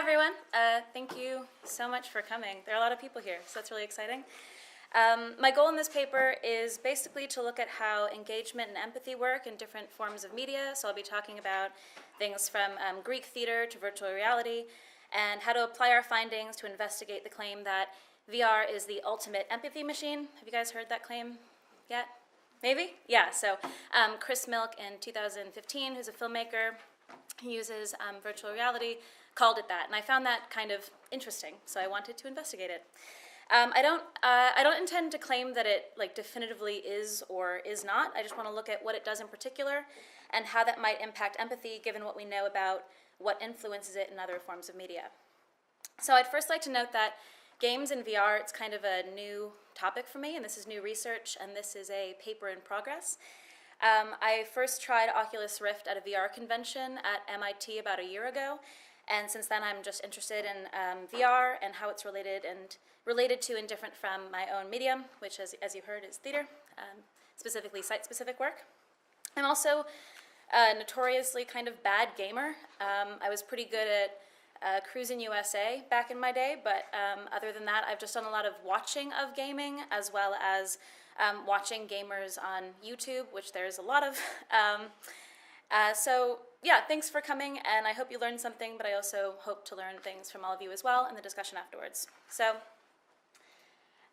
everyone. Thank you so much for coming. There are a lot of people here, so that's really exciting. My goal in this paper is basically to look at how engagement and empathy work in different forms of media. So I'll be talking about things from Greek theater to virtual reality, and how to apply our findings to investigate the claim that VR is the ultimate empathy machine. Have you guys heard that claim yet? Maybe? Yeah, so Chris Milk in 2015, who's a filmmaker, he uses virtual reality, called it that, and I found that kind of interesting, so I wanted to investigate it. I don't intend to claim that it definitively is or is not. I just want to look at what it does in particular and how that might impact empathy given what we know about what influences it in other forms of media. So I'd first like to note that games in VR, it's kind of a new topic for me, and this is new research, and this is a paper in progress. I first tried Oculus Rift at a VR convention at MIT about a year ago, and since then I'm just interested in VR and how it's related to and different from my own medium, which as you heard is theater, specifically site-specific work. I'm also a notoriously kind of bad gamer. I was pretty good at Cruisin' USA back in my day, but other than that, I've just done a lot of watching of gaming as well as watching gamers on YouTube, which there's a lot of. So yeah, thanks for coming, and I hope you learned something, but I also hope to learn things from all of you as well in the discussion afterwards. So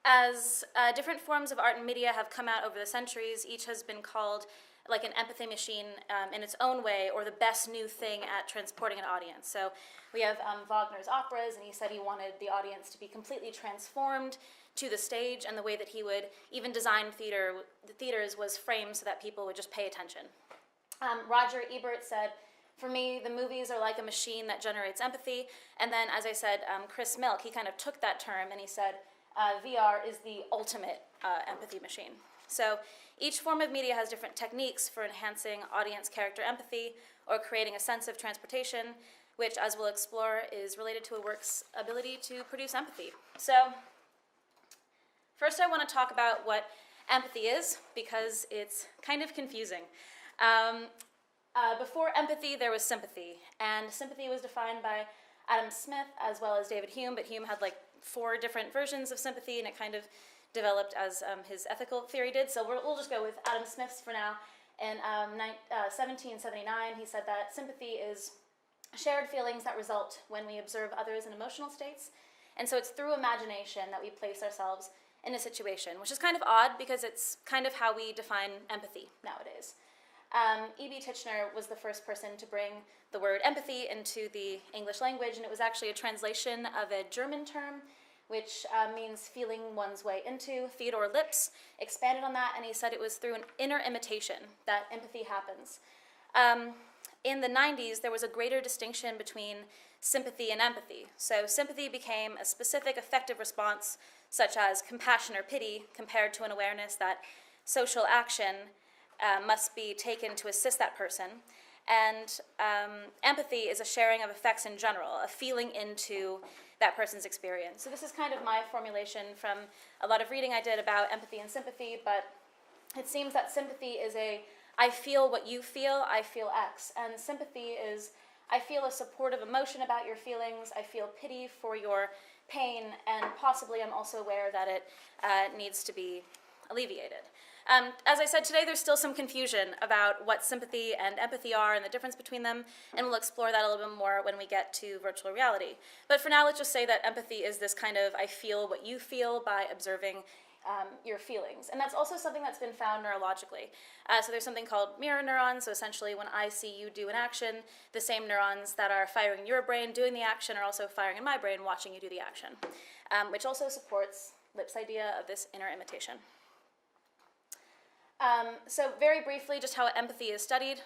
as different forms of art and media have come out over the centuries, each has been called like an empathy machine in its own way, or the best new thing at transporting an audience. So we have Wagner's operas, and he said he wanted the audience to be completely transformed to the stage, and the way that he would even design the theaters was framed so that people would just pay attention. Roger Ebert said, for me, the movies are like a machine that generates empathy. And then, as I said, Chris Milk, he kind of took that term and he said, VR is the ultimate empathy machine. So each form of media has different techniques for enhancing audience character empathy or creating a sense of transportation, which, as we'll explore, is related to a work's ability to produce empathy. So first I want to talk about what empathy is, because it's kind of confusing. Before empathy, there was sympathy, and sympathy was defined by Adam Smith as well as David Hume, but Hume had like 4 different versions of sympathy, and it kind of developed as his ethical theory did. So we'll just go with Adam Smith's for now. In 1779, he said that sympathy is shared feelings that result when we observe others in emotional states, and so it's through imagination that we place ourselves in a situation, which is kind of odd because it's kind of how we define empathy nowadays. E.B. Titchener was the first person to bring the word empathy into the English language, and it was actually a translation of a German term, which means feeling one's way into. Theodore Lips expanded on that, and he said it was through an inner imitation that empathy happens. In the 90s, there was a greater distinction between sympathy and empathy. So sympathy became a specific affective response, such as compassion or pity, compared to an awareness that social action must be taken to assist that person. And empathy is a sharing of effects in general, a feeling into that person's experience. So this is kind of my formulation from a lot of reading I did about empathy and sympathy, but it seems that sympathy is I feel what you feel, I feel X. And sympathy is, I feel a supportive emotion about your feelings, I feel pity for your pain, and possibly I'm also aware that it needs to be alleviated. As I said, today there's still some confusion about what sympathy and empathy are and the difference between them, and we'll explore that a little bit more when we get to virtual reality. But for now, let's just say that empathy is this kind of I feel what you feel by observing your feelings. And that's also something that's been found neurologically. So there's something called mirror neurons. So essentially, when I see you do an action, the same neurons that are firing in your brain doing the action are also firing in my brain watching you do the action, which also supports Lipp's idea of this inner imitation. So very briefly, just how empathy is studied.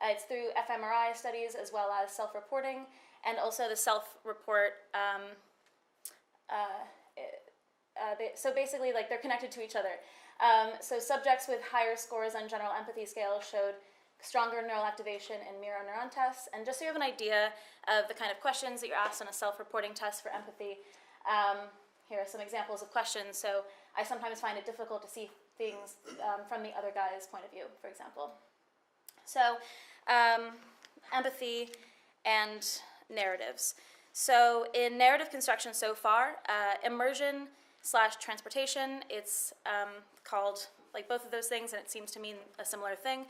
It's through Fmri studies as well as self-reporting, and also the self-report. So basically, like, they're connected to each other. So subjects with higher scores on general empathy scale showed stronger neural activation in mirror neuron tests. And just so you have an idea of the kind of questions that you're asked on a self-reporting test for empathy, here are some examples of questions. So I sometimes find it difficult to see things from the other guy's point of view, for example. So empathy and narratives. So in narrative construction so far, immersion / transportation, it's called like both of those things, and it seems to mean a similar thing.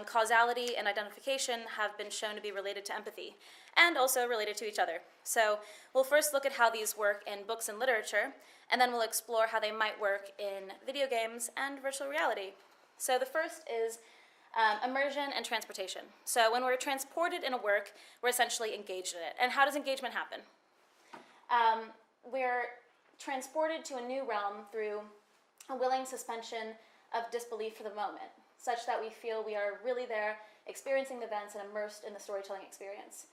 Causality and identification have been shown to be related to empathy, and also related to each other. So we'll first look at how these work in books and literature, and then we'll explore how they might work in video games and virtual reality. So the first is immersion and transportation. So when we're transported in a work, we're essentially engaged in it. And how does engagement happen? We're transported to a new realm through a willing suspension of disbelief for the moment, such that we feel we are really there, experiencing the events and immersed in the storytelling experience.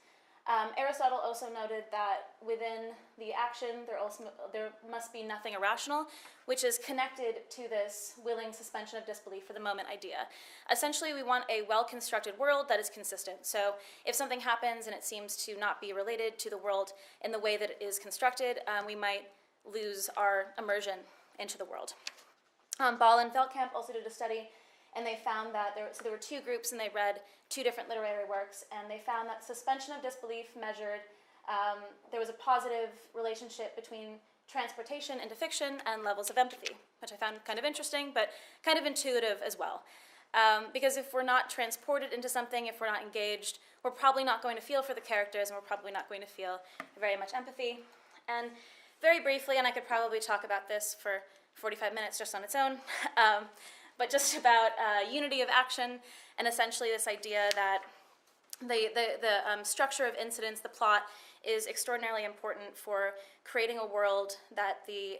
Aristotle also noted that within the action, there must be nothing irrational, which is connected to this willing suspension of disbelief for the moment idea. Essentially, we want a well-constructed world that is consistent. So if something happens and it seems to not be related to the world in the way that it is constructed, we might lose our immersion into the world. Ball and Feldkamp also did a study, and they found that there were two groups, and they read two different literary works, and they found that suspension of disbelief measured, there was a positive relationship between transportation into fiction and levels of empathy, which I found kind of interesting, but kind of intuitive as well. Because if we're not transported into something, if we're not engaged, we're probably not going to feel for the characters, and we're probably not going to feel very much empathy. And very briefly, and I could probably talk about this for 45 minutes just on its own, but just about unity of action, and essentially this idea that the structure of incidents, the plot, is extraordinarily important for creating a world that the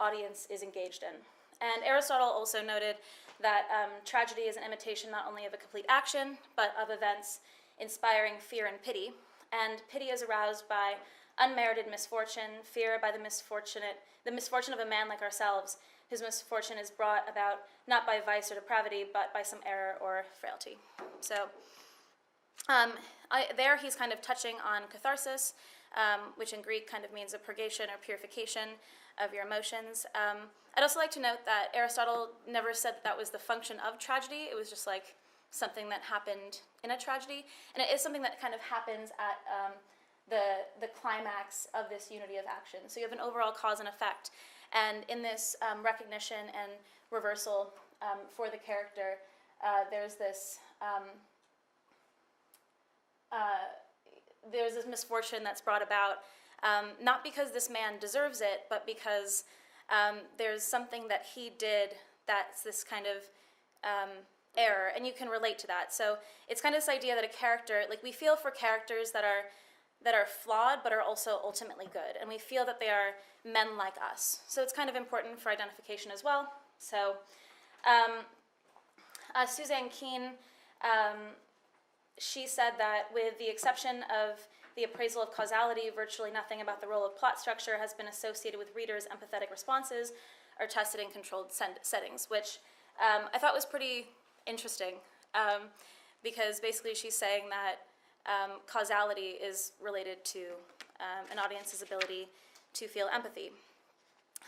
audience is engaged in. And Aristotle also noted that tragedy is an imitation not only of a complete action, but of events inspiring fear and pity. And pity is aroused by unmerited misfortune, fear by the misfortune of a man like ourselves, whose misfortune is brought about not by vice or depravity, but by some error or frailty. So there he's kind of touching on catharsis, which in Greek kind of means a purgation or purification of your emotions. I'd also like to note that Aristotle never said that was the function of tragedy. It was just like something that happened in a tragedy. And it is something that kind of happens at the climax of this unity of action. So you have an overall cause and effect. And in this recognition and reversal for the character, there's this misfortune that's brought about, not because this man deserves it, but because there's something that he did that's this kind of error, and you can relate to that. So it's kind of this idea that a character, like we feel for characters that are flawed but are also ultimately good, and we feel that they are men like us. So it's kind of important for identification as well. So Suzanne Keen, she said that with the exception of the appraisal of causality, virtually nothing about the role of plot structure has been associated with readers' empathetic responses or tested in controlled settings, which I thought was pretty interesting, because basically she's saying that causality is related to an audience's ability to feel empathy.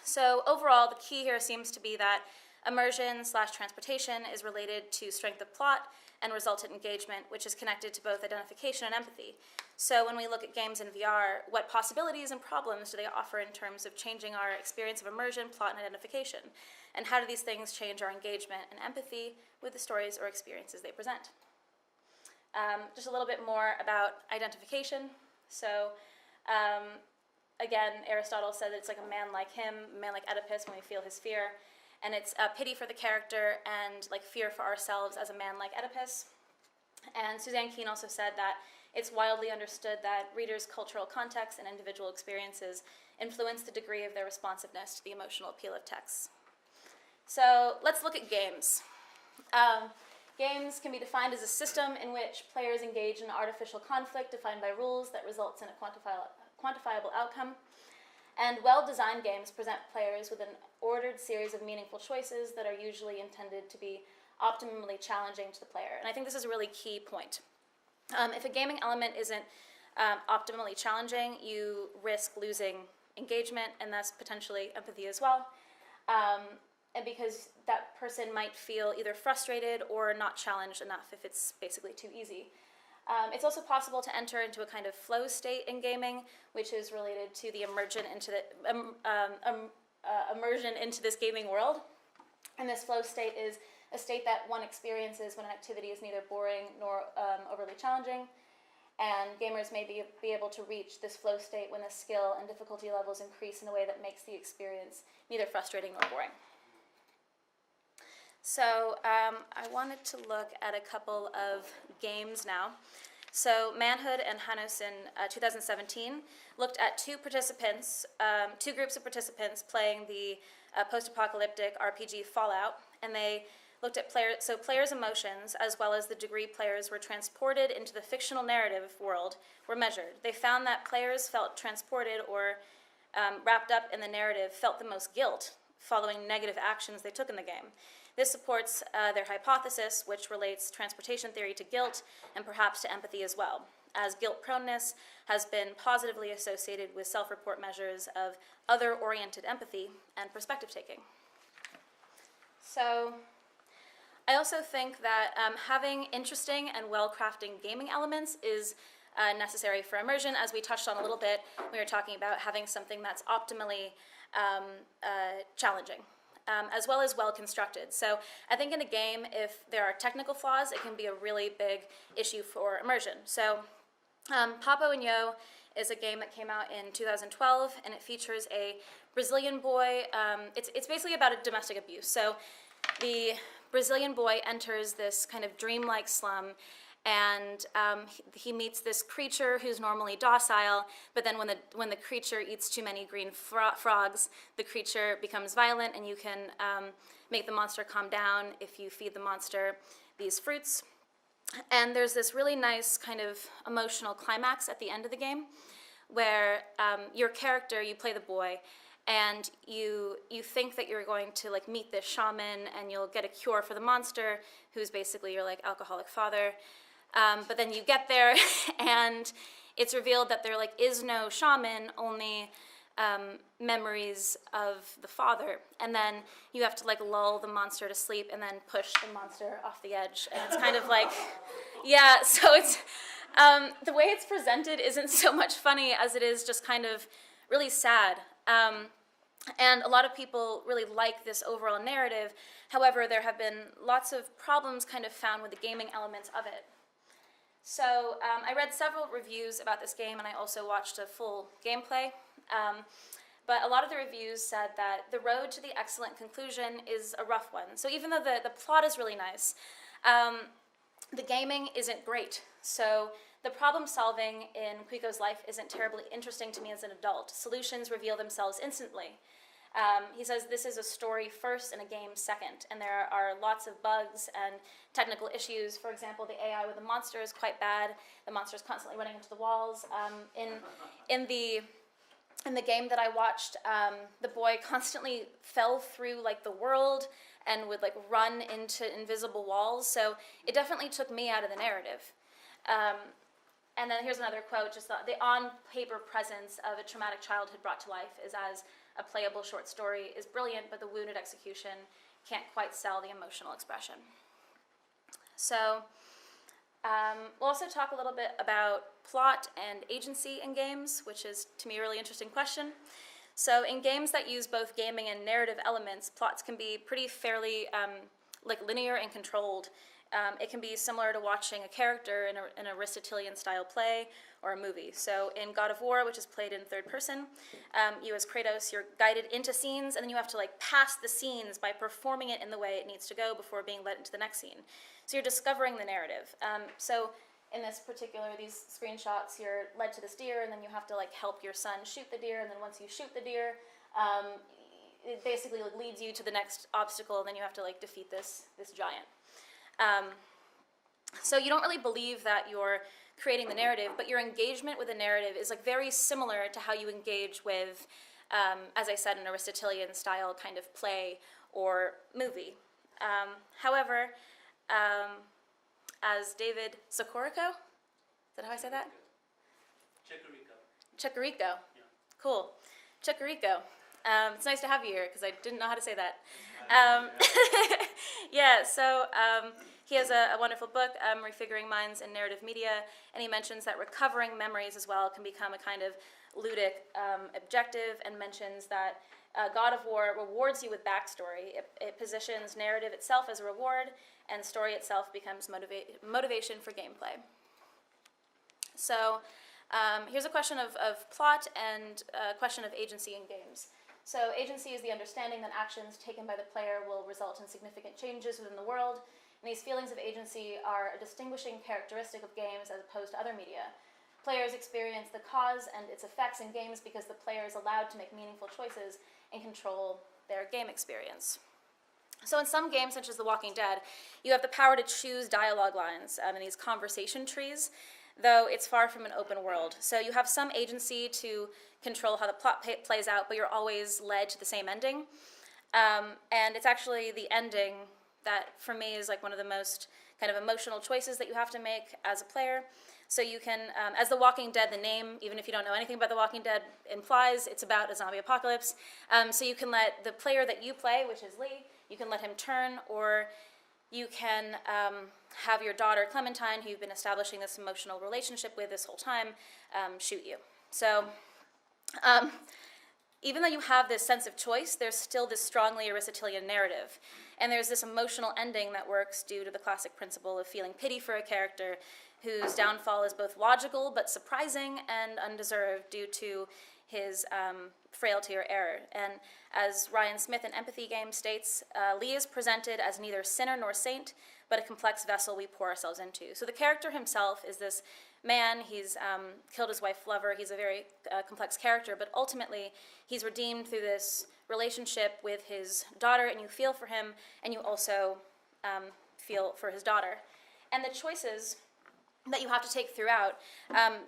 So overall, the key here seems to be that immersion / transportation is related to strength of plot and resultant engagement, which is connected to both identification and empathy. So when we look at games in VR, what possibilities and problems do they offer in terms of changing our experience of immersion, plot, and identification? And how do these things change our engagement and empathy with the stories or experiences they present? Just a little bit more about identification. So again, Aristotle said that it's like a man like him, a man like Oedipus when we feel his fear. And it's pity for the character and like fear for ourselves as a man like Oedipus. And Suzanne Keen also said that it's widely understood that readers' cultural context and individual experiences influence the degree of their responsiveness to the emotional appeal of texts. So let's look at games. Games can be defined as a system in which players engage in artificial conflict defined by rules that results in a quantifiable outcome. And well-designed games present players with an ordered series of meaningful choices that are usually intended to be optimally challenging to the player. And I think this is a really key point. If a gaming element isn't optimally challenging, you risk losing engagement and thus potentially empathy as well. And because that person might feel either frustrated or not challenged enough if it's basically too easy. It's also possible to enter into a kind of flow state in gaming, which is related to the immersion into this gaming world. And this flow state is a state that one experiences when an activity is neither boring nor overly challenging. And gamers may be able to reach this flow state when the skill and difficulty levels increase in a way that makes the experience neither frustrating nor boring. So I wanted to look at a couple of games now. So Manhood and Hanos in 2017 looked at two groups of participants playing the post-apocalyptic RPG Fallout, and they looked at players' emotions as well as the degree players were transported into the fictional narrative world were measured. They found that players felt transported or wrapped up in the narrative felt the most guilt following negative actions they took in the game. This supports their hypothesis, which relates transportation theory to guilt and perhaps to empathy as well, as guilt proneness has been positively associated with self-report measures of other-oriented empathy and perspective taking. So I also think that having interesting and well-crafted gaming elements is necessary for immersion, as we touched on a little bit. We were talking about having something that's optimally challenging, as well as well-constructed. So I think in a game, if there are technical flaws, it can be a really big issue for immersion. So Papo Yo is a game that came out in 2012, and it features a Brazilian boy. It's basically about a domestic abuse. So the Brazilian boy enters this kind of dreamlike slum, and he meets this creature who's normally docile, but then when the creature eats too many green frogs, the creature becomes violent, and you can make the monster calm down if you feed the monster these fruits. And there's this really nice kind of emotional climax at the end of the game, where your character, you play the boy, and you think that you're going to like meet this shaman and you'll get a cure for the monster, who's basically your like alcoholic father. But then you get there and it's revealed that there like is no shaman, only memories of the father. And then you have to like lull the monster to sleep and then push the monster off the edge. And it's kind of like, yeah, so it's, the way it's presented isn't so much funny as it is just kind of really sad. And a lot of people really like this overall narrative. However, there have been lots of problems kind of found with the gaming elements of it. So I read several reviews about this game, and I also watched a full gameplay. But a lot of the reviews said that the road to the excellent conclusion is a rough one. So even though the plot is really nice, the gaming isn't great. So the problem solving in Quico's life isn't terribly interesting to me as an adult. Solutions reveal themselves instantly. He says this is a story first and a game second, and there are lots of bugs and technical issues. For example, the AI with the monster is quite bad. The monster is constantly running into the walls. In the game that I watched, the boy constantly fell through like the world and would like run into invisible walls. So it definitely took me out of the narrative. And then here's another quote, just the on-paper presence of a traumatic childhood brought to life is as a playable short story is brilliant, but the wounded execution can't quite sell the emotional expression. So we'll also talk a little bit about plot and agency in games, which is, to me, a really interesting question. So in games that use both gaming and narrative elements, plots can be pretty fairly like linear and controlled. It can be similar to watching a character in an Aristotelian-style play or a movie. So in God of War, which is played in third person, you as Kratos, you're guided into scenes, and then you have to like pass the scenes by performing it in the way it needs to go before being led into the next scene. So you're discovering the narrative. So in this particular, these screenshots, you're led to this deer, and then you have to like help your son shoot the deer, and then once you shoot the deer, it basically like, leads you to the next obstacle, and then you have to like defeat this giant. So you don't really believe that you're creating the narrative, but your engagement with the narrative is like very similar to how you engage with, as I said, an Aristotelian style kind of play or movie. However, as David Socorrico, is that how I say that? Chicarico. Yeah. Cool. Chicarico. It's nice to have you here because I didn't know how to say that. Um, yeah, so he has a wonderful book, Refiguring Minds in Narrative Media, and he mentions that recovering memories as well can become a kind of ludic objective, and mentions that God of War rewards you with backstory. It positions narrative itself as a reward, and story itself becomes motivation for gameplay. So here's a question of plot and a question of agency in games. So agency is the understanding that actions taken by the player will result in significant changes within the world, and these feelings of agency are a distinguishing characteristic of games as opposed to other media. Players experience the cause and its effects in games because the player is allowed to make meaningful choices and control their game experience. So in some games, such as The Walking Dead, you have the power to choose dialogue lines in these conversation trees, though it's far from an open world. So you have some agency to control how the plot plays out, but you're always led to the same ending. And it's actually the ending that, for me, is like one of the most kind of emotional choices that you have to make as a player. So you can, as The Walking Dead, the name, even if you don't know anything about The Walking Dead, implies it's about a zombie apocalypse. So you can let the player that you play, which is Lee, you can let him turn, or you can have your daughter, Clementine, who you've been establishing this emotional relationship with this whole time, shoot you. So even though you have this sense of choice, there's still this strongly Aristotelian narrative. And there's this emotional ending that works due to the classic principle of feeling pity for a character whose downfall is both logical but surprising and undeserved due to his frailty or error. And as Ryan Smith in Empathy Game states, Lee is presented as neither sinner nor saint, but a complex vessel we pour ourselves into. So the character himself is this man, he's killed his wife lover, he's a very complex character, but ultimately he's redeemed through this relationship with his daughter, and you feel for him, and you also feel for his daughter. And the choices that you have to take throughout,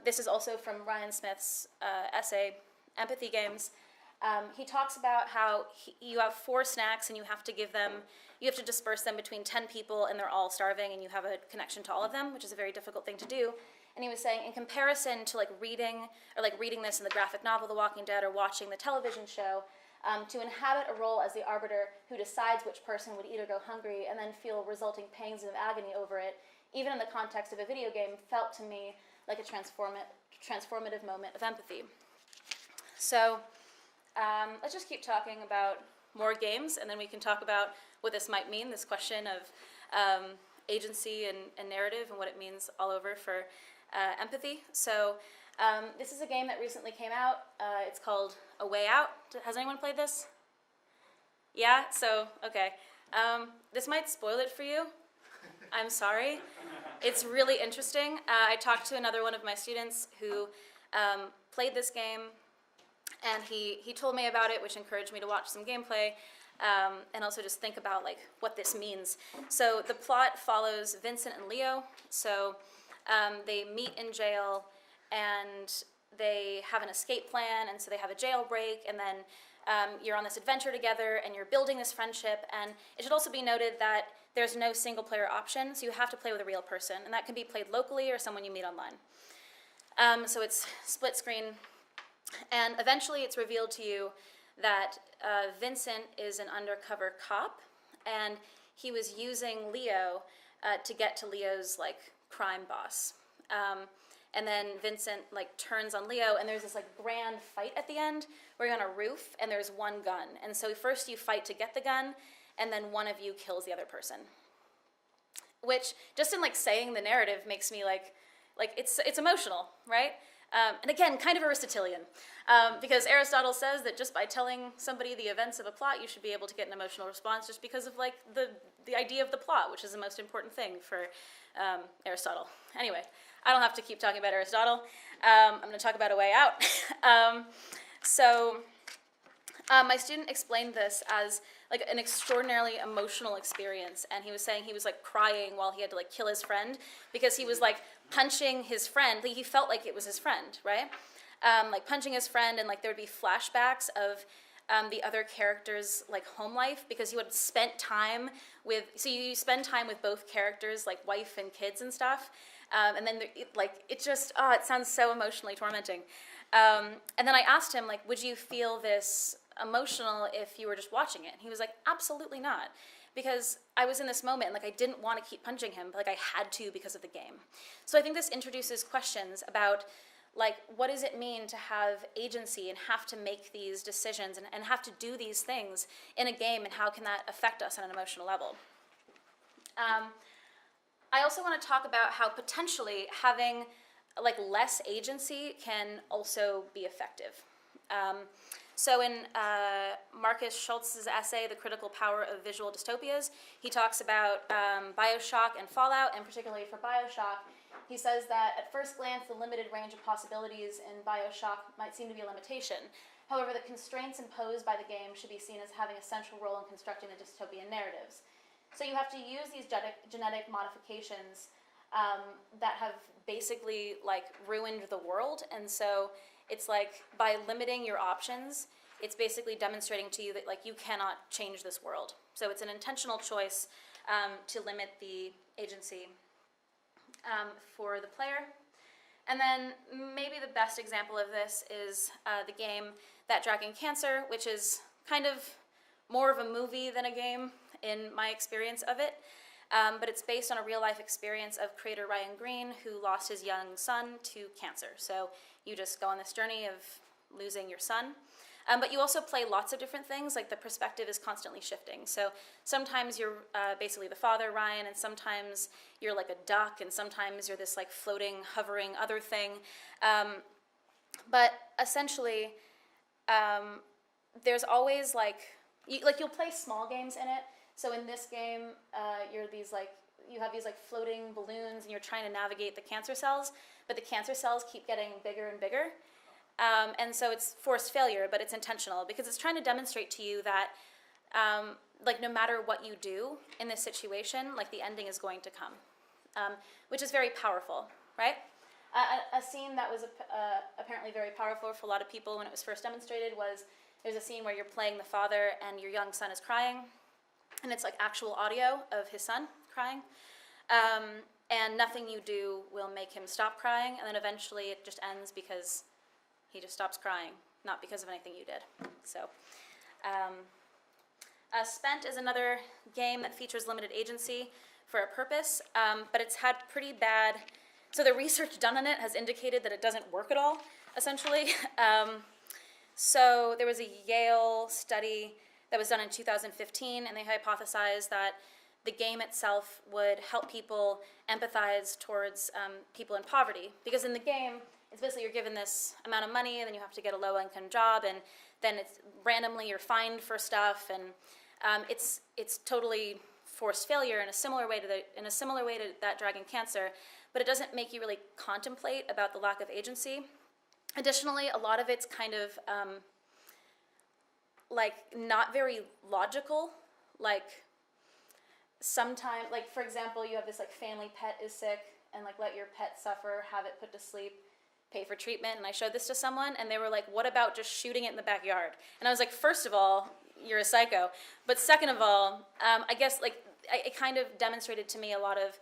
this is also from Ryan Smith's essay, Empathy Games. He talks about how you have 4 snacks and you have to disperse them between 10 people, and they're all starving, and you have a connection to all of them, which is a very difficult thing to do. And he was saying, in comparison to reading this in the graphic novel The Walking Dead or watching the television show, to inhabit a role as the arbiter who decides which person would eat or go hungry and then feel resulting pangs of agony over it, even in the context of a video game, felt to me like a transformative moment of empathy. So let's just keep talking about more games, and then we can talk about what this might mean, this question of agency and narrative and what it means all over for empathy. So this is a game that recently came out. It's called A Way Out. Has anyone played this? Yeah? So, okay. This might spoil it for you. I'm sorry. It's really interesting. I talked to another one of my students who played this game, and he told me about it, which encouraged me to watch some gameplay, and also just think about what this means. So the plot follows Vincent and Leo. So they meet in jail, and they have an escape plan, and so they have a jailbreak, and then you're on this adventure together, and you're building this friendship. And it should also be noted that there's no single-player option, so you have to play with a real person, and that can be played locally or someone you meet online. So it's split screen, and eventually it's revealed to you that Vincent is an undercover cop, and he was using Leo to get to Leo's crime boss. And then Vincent turns on Leo, and there's this grand fight at the end where you're on a roof and there's one gun. And so first you fight to get the gun, and then one of you kills the other person. Which, just in saying the narrative, makes me it's emotional, right? And again, kind of Aristotelian, because Aristotle says that just by telling somebody the events of a plot, you should be able to get an emotional response just because of the idea of the plot, which is the most important thing for Aristotle. Anyway, I don't have to keep talking about Aristotle. I'm going to talk about A Way Out. My student explained this as an extraordinarily emotional experience, and he was saying he was crying while he had to kill his friend because he was punching his friend. He felt like it was his friend, right? Punching his friend, and there would be flashbacks of the other characters' home life, because you had spent time with, so you spend time with both characters, wife and kids and stuff, and then it just, it sounds so emotionally tormenting. And then I asked him, like, would you feel this emotional if you were just watching it? And he was like, absolutely not. Because I was in this moment, and like I didn't want to keep punching him, but like I had to because of the game. So I think this introduces questions about like what does it mean to have agency and have to make these decisions and have to do these things in a game, and how can that affect us on an emotional level? I also want to talk about how potentially having like less agency can also be effective. So in Marcus Schultz's essay, The Critical Power of Visual Dystopias, he talks about Bioshock and Fallout, and particularly for Bioshock, he says that at first glance, the limited range of possibilities in Bioshock might seem to be a limitation. However, the constraints imposed by the game should be seen as having a central role in constructing the dystopian narratives. So you have to use these genetic modifications that have basically like ruined the world, and so it's like by limiting your options, it's basically demonstrating to you that like you cannot change this world. So it's an intentional choice to limit the agency for the player. And then maybe the best example of this is the game That Dragon Cancer, which is kind of more of a movie than a game in my experience of it. But it's based on a real-life experience of creator Ryan Green, who lost his young son to cancer. So you just go on this journey of losing your son. But you also play lots of different things, like the perspective is constantly shifting. So sometimes you're basically the father, Ryan, and sometimes you're like a duck, and sometimes you're this like floating, hovering other thing. But essentially, there's always you'll play small games in it. So in this game, you have these like floating balloons, and you're trying to navigate the cancer cells, but the cancer cells keep getting bigger and bigger. And so it's forced failure, but it's intentional because it's trying to demonstrate to you that like no matter what you do in this situation, like the ending is going to come, which is very powerful, right? A scene that was apparently very powerful for a lot of people when it was first demonstrated was there's a scene where you're playing the father and your young son is crying. And it's like actual audio of his son crying. And nothing you do will make him stop crying. And then eventually it just ends because he just stops crying, not because of anything you did. So, Spent is another game that features limited agency for a purpose, but it's had pretty bad, so the research done on it has indicated that it doesn't work at all, essentially. So there was a Yale study that was done in 2015, and they hypothesized that the game itself would help people empathize towards people in poverty. Because in the game, it's basically you're given this amount of money, and then you have to get a low-income job, and then it's randomly you're fined for stuff, and it's totally forced failure in a similar way to That Dragon Cancer, but it doesn't make you really contemplate about the lack of agency. Additionally, a lot of it's kind of like not very logical. Like sometimes, like for example, you have this like family pet is sick, and like let your pet suffer, have it put to sleep, pay for treatment. And I showed this to someone, and they were like, "What about just shooting it in the backyard?" And I was like, first of all, you're a psycho, but second of all, I guess like it kind of demonstrated to me a lot of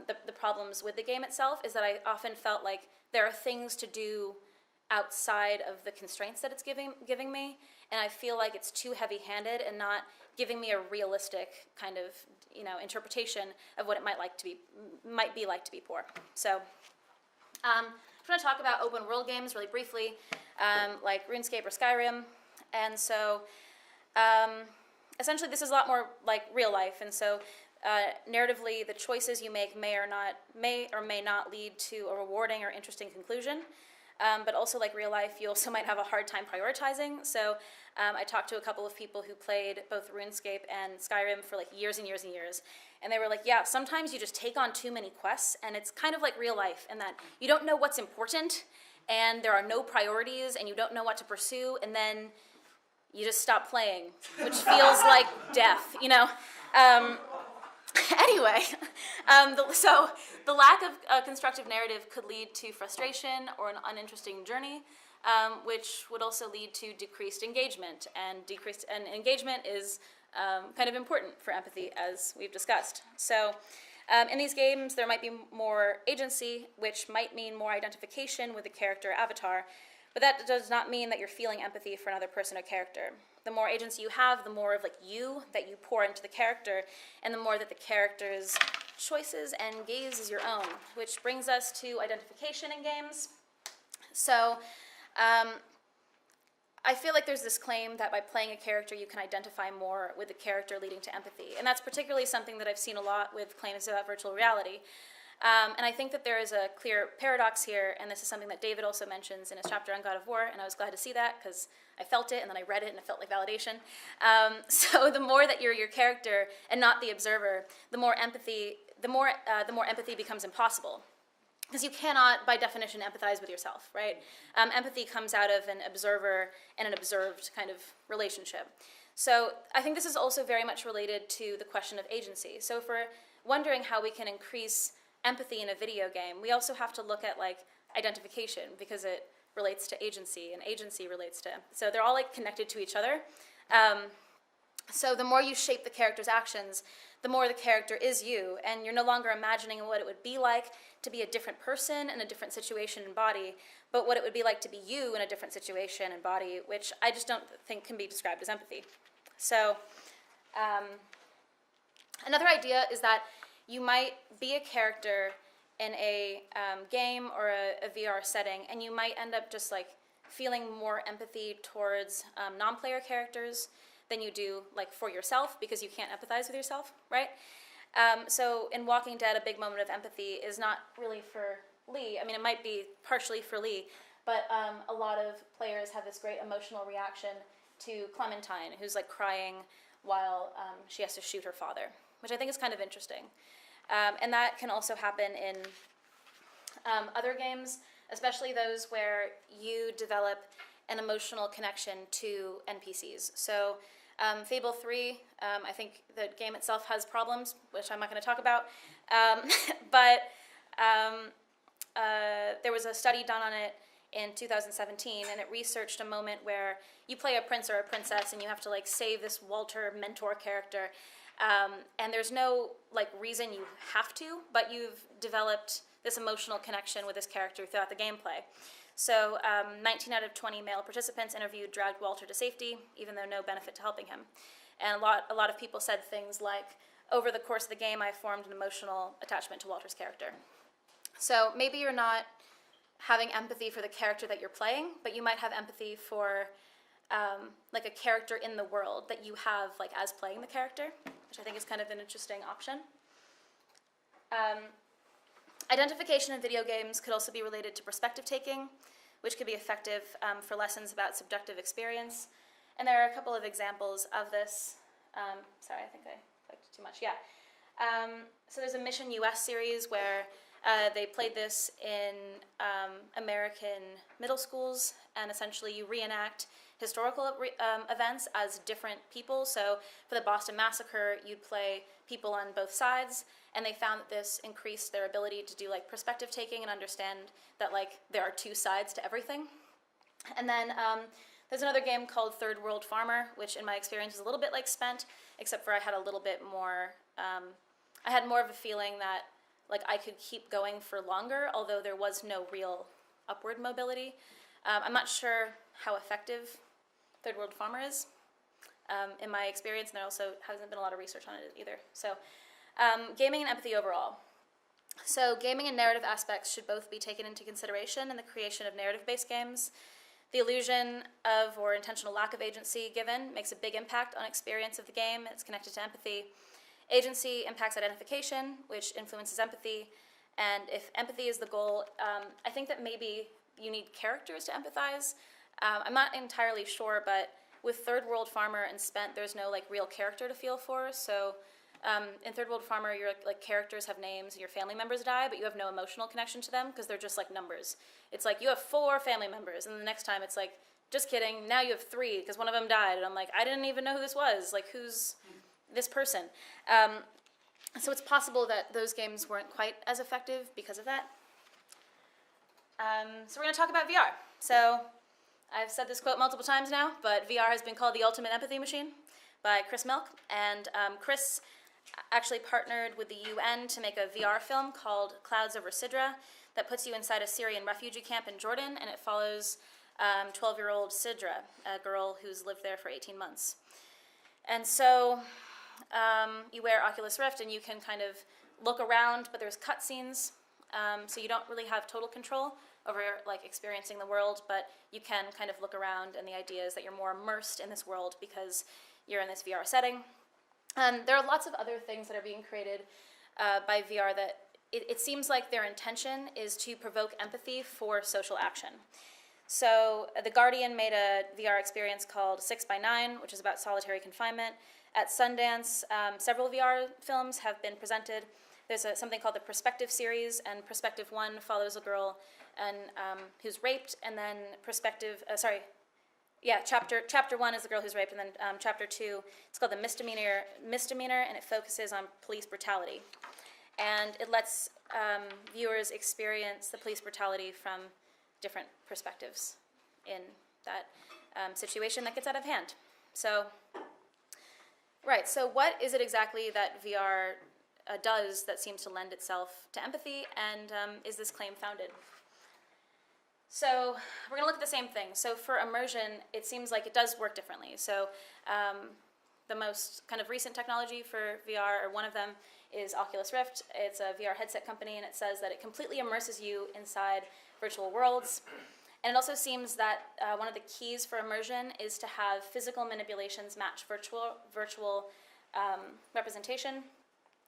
the problems with the game itself. Is that I often felt like there are things to do outside of the constraints that it's giving me, and I feel like it's too heavy-handed and not giving me a realistic kind of interpretation of what it might be like to be poor. So I'm going to talk about open world games really briefly, like RuneScape or Skyrim, and so essentially this is a lot more like real life, and so narratively the choices you make may or may not lead to a rewarding or interesting conclusion. But also like real life, you also might have a hard time prioritizing. So I talked to a couple of people who played both RuneScape and Skyrim for like years and years and years. And they were like, yeah, sometimes you just take on too many quests, and it's kind of like real life in that you don't know what's important, and there are no priorities, and you don't know what to pursue, and then you just stop playing, which feels like death, Anyway, so the lack of constructive narrative could lead to frustration or an uninteresting journey, which would also lead to decreased engagement. And engagement is kind of important for empathy, as we've discussed. So in these games, there might be more agency, which might mean more identification with the character avatar, But that does not mean that you're feeling empathy for another person or character. The more agency you have, the more of like you that you pour into the character, and the more that the character's choices and gaze is your own, which brings us to identification in games. So I feel like there's this claim that by playing a character, you can identify more with the character, leading to empathy. And that's particularly something that I've seen a lot with claims about virtual reality. And I think that there is a clear paradox here, and this is something that David also mentions in his chapter on God of War, and I was glad to see that because I felt it, and then I read it, and it felt like validation. So the more that you're your character and not the observer, the more empathy becomes impossible. Because you cannot, by definition, empathize with yourself, right? Empathy comes out of an observer and an observed kind of relationship. So I think this is also very much related to the question of agency. So if we're wondering how we can increase empathy in a video game, we also have to look at like identification, because it relates to agency, and agency relates to, so they're all like connected to each other. So the more you shape the character's actions, the more the character is you, and you're no longer imagining what it would be like to be a different person in a different situation and body, but what it would be like to be you in a different situation and body, which I just don't think can be described as empathy. So another idea is that you might be a character in a game or a VR setting, and you might end up just like feeling more empathy towards non-player characters than you do like for yourself, because you can't empathize with yourself, right? So in Walking Dead, a big moment of empathy is not really for Lee. I mean, it might be partially for Lee, but a lot of players have this great emotional reaction to Clementine, who's like crying while she has to shoot her father, which I think is kind of interesting. And that can also happen in other games, especially those where you develop an emotional connection to NPCs. So Fable 3, I think the game itself has problems, which I'm not going to talk about, but there was a study done on it in 2017, and it researched a moment where you play a prince or a princess, and you have to like save this Walter mentor character, and there's no like reason you have to, but you've developed this emotional connection with this character throughout the gameplay. So 19 out of 20 male participants interviewed dragged Walter to safety, even though no benefit to helping him. And a lot of people said things like, over the course of the game, I formed an emotional attachment to Walter's character. So maybe you're not having empathy for the character that you're playing, but you might have empathy for like a character in the world that you have like as playing the character, which I think is kind of an interesting option. Identification in video games could also be related to perspective taking, which could be effective for lessons about subjective experience. And there are a couple of examples of this. Sorry, I think I clicked too much. Yeah. So there's a Mission US series where they played this in American middle schools, and essentially you reenact historical events as different people. So for the Boston Massacre, you'd play people on both sides, and they found that this increased their ability to do like perspective taking and understand that like there are two sides to everything. And then there's another game called Third World Farmer, which in my experience is a little bit like Spent, except for I had a little bit more, I had more of a feeling that like I could keep going for longer, although there was no real upward mobility. I'm not sure how effective Third World Farmer is in my experience, and there also hasn't been a lot of research on it either. So gaming and empathy overall. So gaming and narrative aspects should both be taken into consideration in the creation of narrative-based games. The illusion of or intentional lack of agency given makes a big impact on experience of the game. It's connected to empathy. Agency impacts identification, which influences empathy. And if empathy is the goal, I think that maybe you need characters to empathize. I'm not entirely sure, but with Third World Farmer and Spent, there's no like real character to feel for. So in Third World Farmer, your like characters have names and your family members die, but you have no emotional connection to them because they're just like numbers. It's like you have 4 family members, and the next time it's like, just kidding, now you have 3 because one of them died, and I'm like, I didn't even know who this was. Like, who's this person? So it's possible that those games weren't quite as effective because of that. So we're going to talk about VR. So I've said this quote multiple times now, but VR has been called the ultimate empathy machine by Chris Milk, and Chris actually partnered with the UN to make a VR film called Clouds Over Sidra that puts you inside a Syrian refugee camp in Jordan, and it follows 12-year-old Sidra, a girl who's lived there for 18 months. And so you wear Oculus Rift and you can kind of look around, but there's cutscenes, so you don't really have total control over like experiencing the world, but you can kind of look around, and the idea is that you're more immersed in this world because you're in this VR setting. There are lots of other things that are being created by VR that it seems like their intention is to provoke empathy for social action. So The Guardian made a VR experience called 6x9, which is about solitary confinement. At Sundance, several VR films have been presented. There's something called the Perspective series, and Perspective 1 follows a girl who's raped, and then Chapter 1 is the girl who's raped, and then Chapter 2, it's called the Misdemeanor, and it focuses on police brutality. And it lets viewers experience the police brutality from different perspectives in that situation that gets out of hand. So what is it exactly that VR does that seems to lend itself to empathy, and is this claim founded? So we're going to look at the same thing. So for immersion, it seems like it does work differently. So the most kind of recent technology for VR, or one of them, is Oculus Rift. It's a VR headset company, and it says that it completely immerses you inside virtual worlds. And it also seems that one of the keys for immersion is to have physical manipulations match virtual representation,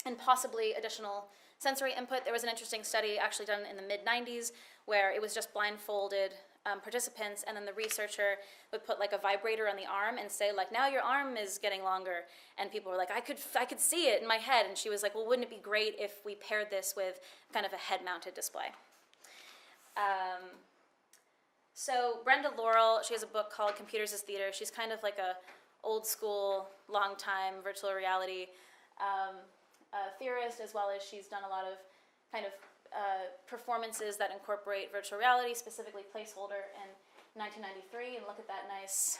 and possibly additional sensory input. There was an interesting study actually done in the mid-90s where it was just blindfolded participants, and then the researcher would put like a vibrator on the arm and say like, now your arm is getting longer, and people were like, I could see it in my head, and she was like, well, wouldn't it be great if we paired this with kind of a head-mounted display? So Brenda Laurel, she has a book called Computers as Theater. She's kind of like a old school, long time virtual reality theorist, as well as she's done a lot of kind of performances that incorporate virtual reality, specifically Placeholder in 1993, and look at that nice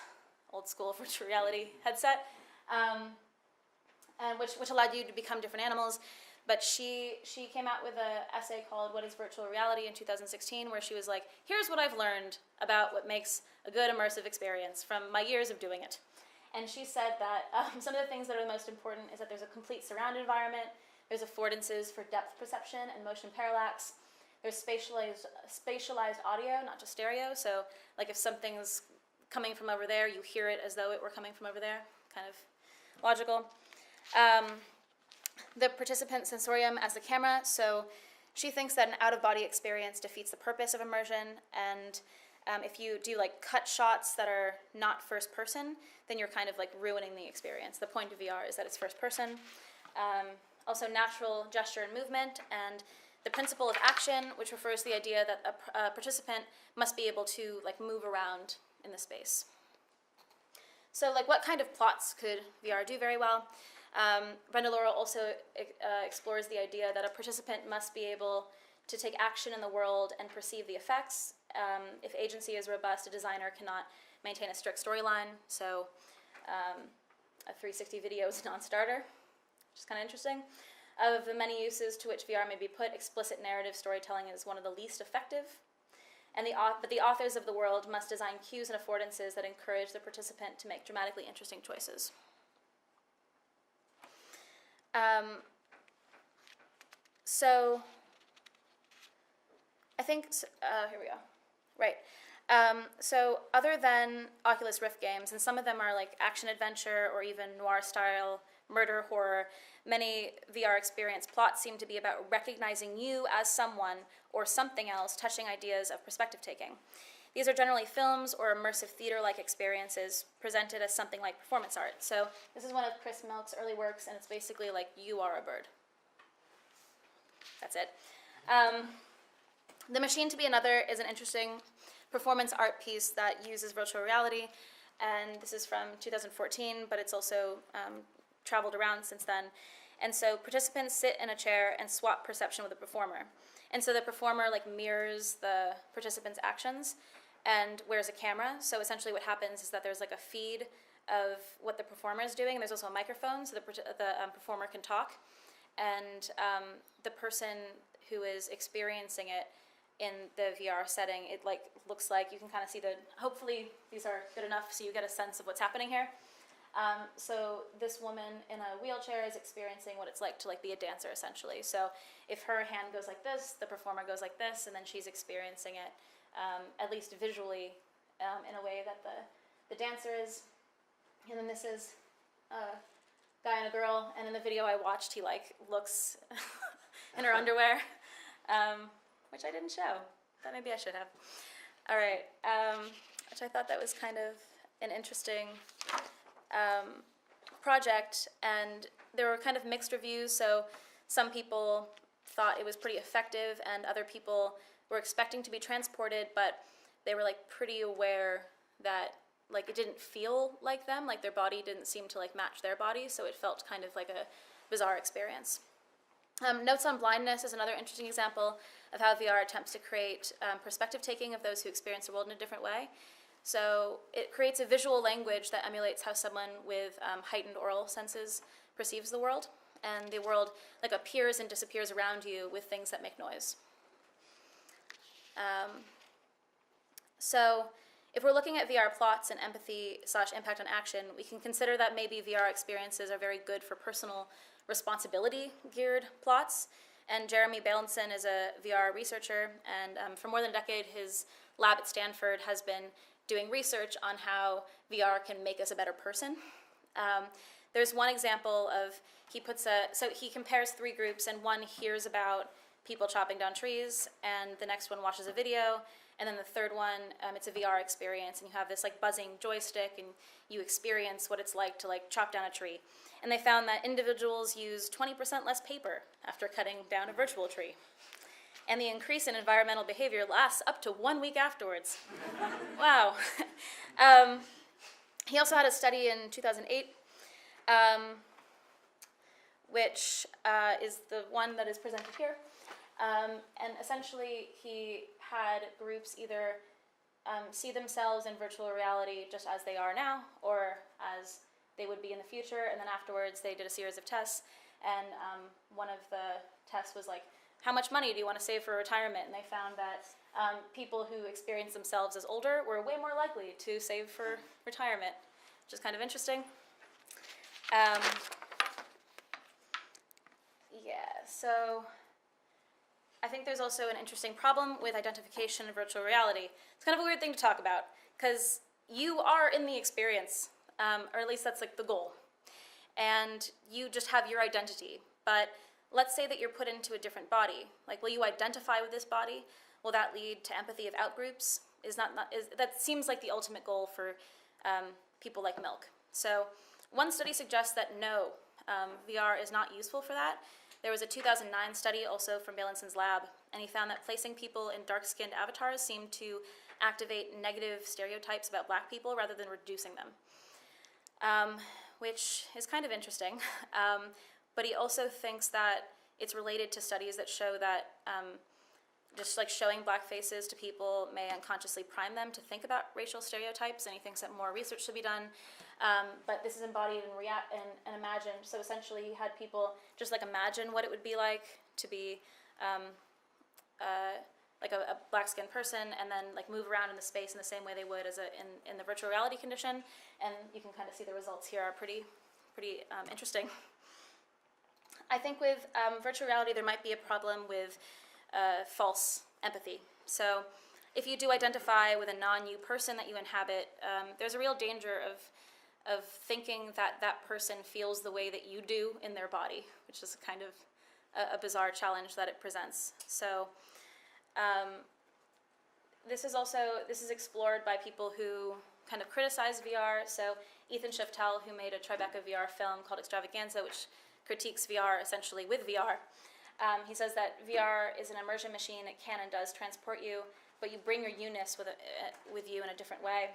old school virtual reality headset, and which allowed you to become different animals. But she came out with an essay called What is Virtual Reality in 2016, where she was like, here's what I've learned about what makes a good immersive experience from my years of doing it. And she said that some of the things that are the most important is that there's a complete surround environment, there's affordances for depth perception and motion parallax, there's spatialized audio, not just stereo, so like if something's coming from over there, you hear it as though it were coming from over there, kind of logical. The participant sensorium as the camera, so she thinks that an out-of-body experience defeats the purpose of immersion, and if you do like cut shots that are not first person, then you're kind of like ruining the experience. The point of VR is that it's first person. Also natural gesture and movement, and the principle of action, which refers to the idea that a participant must be able to like move around in the space. So like what kind of plots could VR do very well? Brenda Laurel also explores the idea that a participant must be able to take action in the world and perceive the effects. If agency is robust, a designer cannot maintain a strict storyline, so a 360 video is a non-starter, which is kind of interesting. Of the many uses to which VR may be put, explicit narrative storytelling is one of the least effective. But the authors of the world must design cues and affordances that encourage the participant to make dramatically interesting choices. So I think, here we go, right. So other than Oculus Rift games, and some of them are like action-adventure or even noir-style murder horror, many VR experience plots seem to be about recognizing you as someone or something else, touching ideas of perspective taking. These are generally films or immersive theater-like experiences presented as something like performance art. So this is one of Chris Milk's early works, and it's basically like, you are a bird. That's it. The Machine to Be Another is an interesting performance art piece that uses virtual reality, and this is from 2014, but it's also traveled around since then. And so participants sit in a chair and swap perception with the performer. And so the performer like mirrors the participant's actions and wears a camera. So essentially what happens is that there's like a feed of what the performer is doing, and there's also a microphone, so the performer can talk. And the person who is experiencing it in the VR setting, it like looks like you can kind of see hopefully these are good enough so you get a sense of what's happening here. So this woman in a wheelchair is experiencing what it's like to like be a dancer essentially. So if her hand goes like this, the performer goes like this, and then she's experiencing it at least visually in a way that the dancer is. And then this is a guy and a girl, and in the video I watched, he like looks in her underwear, which I didn't show. Thought maybe I should have. All right, which I thought that was kind of an interesting project, and there were kind of mixed reviews. So some people thought it was pretty effective, and other people were expecting to be transported, but they were like pretty aware that like it didn't feel like them, like their body didn't seem to like match their body, so it felt kind of like a bizarre experience. Notes on Blindness is another interesting example of how VR attempts to create perspective taking of those who experience the world in a different way. So it creates a visual language that emulates how someone with heightened oral senses perceives the world, and the world like appears and disappears around you with things that make noise. So if we're looking at VR plots and empathy/impact on action, we can consider that maybe VR experiences are very good for personal responsibility-geared plots. And Jeremy Bailenson is a VR researcher, and for more than a decade, his lab at Stanford has been doing research on how VR can make us a better person. There's one example of, so he compares three groups, and one hears about people chopping down trees, and the next one watches a video, and then the third one, it's a VR experience, and you have this like buzzing joystick, and you experience what it's like to like chop down a tree. And they found that individuals use 20% less paper after cutting down a virtual tree. And the increase in environmental behavior lasts up to 1 week afterwards. Wow. He also had a study in 2008, which is the one that is presented here. And essentially, he had groups either see themselves in virtual reality just as they are now, or as they would be in the future, and then afterwards they did a series of tests, and one of the tests was like, how much money do you want to save for retirement? And they found that people who experience themselves as older were way more likely to save for retirement, which is kind of interesting. So I think there's also an interesting problem with identification in virtual reality. It's kind of a weird thing to talk about, because you are in the experience, or at least that's like the goal, and you just have your identity. But let's say that you're put into a different body. Like, will you identify with this body? Will that lead to empathy of outgroups? That seems like the ultimate goal for people like Milk. So one study suggests that no, VR is not useful for that. There was a 2009 study also from Bailenson's lab, and he found that placing people in dark-skinned avatars seemed to activate negative stereotypes about black people rather than reducing them, which is kind of interesting. But he also thinks that it's related to studies that show that just like showing black faces to people may unconsciously prime them to think about racial stereotypes, and he thinks that more research should be done. But this is embodied and imagined. So essentially he had people just like imagine what it would be like to be like a black-skinned person, and then like move around in the space in the same way they would as in the virtual reality condition. And you can kind of see the results here are pretty interesting. I think with virtual reality there might be a problem with false empathy. So if you do identify with a non-you person that you inhabit, there's a real danger of thinking that that person feels the way that you do in their body, which is kind of a bizarre challenge that it presents. So this is explored by people who kind of criticize VR. So Ethan Shiftel, who made a Tribeca VR film called Extravaganza, which critiques VR essentially with VR. He says that VR is an immersion machine. It can and does transport you, but you bring your you-ness with you in a different way.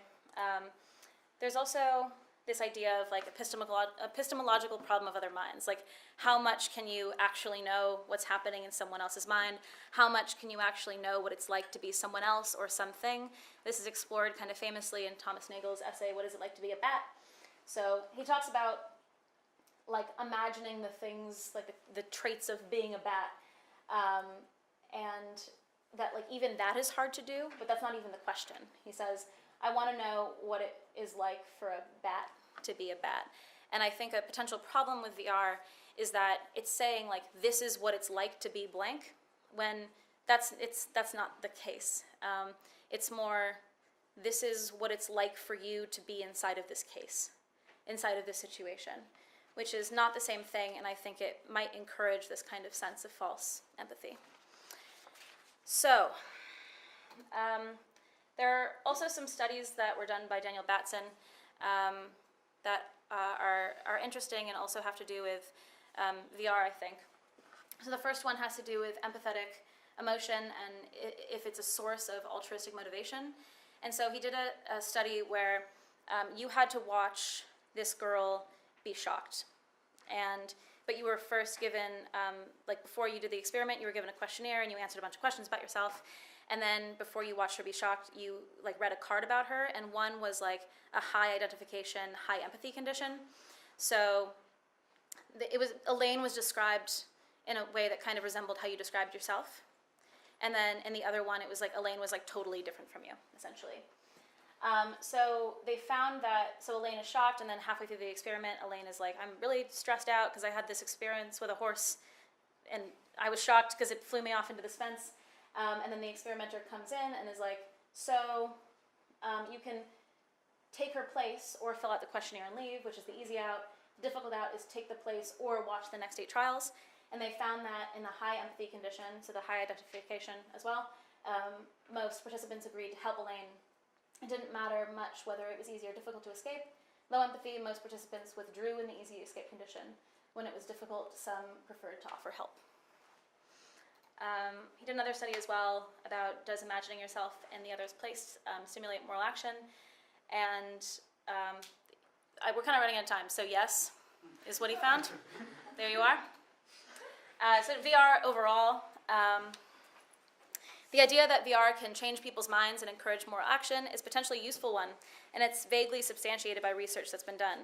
There's also this idea of like epistemological problem of other minds. Like, how much can you actually know what's happening in someone else's mind? How much can you actually know what it's like to be someone else or something? This is explored kind of famously in Thomas Nagel's essay, What Is It Like to Be a Bat? So he talks about like imagining the things, like the traits of being a bat. And that like even that is hard to do, but that's not even the question. He says, I want to know what it is like for a bat to be a bat. And I think a potential problem with VR is that it's saying like, this is what it's like to be blank, when that's not the case. It's more, this is what it's like for you to be inside of this case, inside of this situation, which is not the same thing, and I think it might encourage this kind of sense of false empathy. So, there are also some studies that were done by Daniel Batson that are interesting and also have to do with VR, I think. So the first one has to do with empathetic emotion and if it's a source of altruistic motivation. And so he did a study where you had to watch this girl be shocked. But you were first given, like before you did the experiment, you were given a questionnaire and you answered a bunch of questions about yourself. And then before you watched her be shocked, you like read a card about her, and one was like a high identification, high empathy condition. So Elaine was described in a way that kind of resembled how you described yourself. And then in the other one, it was like Elaine was like totally different from you, essentially. So they found that, so Elaine is shocked, and then halfway through the experiment, Elaine is like, I'm really stressed out because I had this experience with a horse, and I was shocked because it flew me off into this fence. And then the experimenter comes in and is like, so you can take her place or fill out the questionnaire and leave, which is the easy out. The difficult out is take the place or watch the next 8 trials. And they found that in the high empathy condition, so the high identification as well, most participants agreed to help Elaine. It didn't matter much whether it was easy or difficult to escape. Low empathy, most participants withdrew in the easy escape condition. When it was difficult, some preferred to offer help. He did another study as well about does imagining yourself in the other's place stimulate moral action, and we're kind of running out of time, so yes is what he found. There you are. So VR overall, the idea that VR can change people's minds and encourage moral action is potentially a useful one, and it's vaguely substantiated by research that's been done.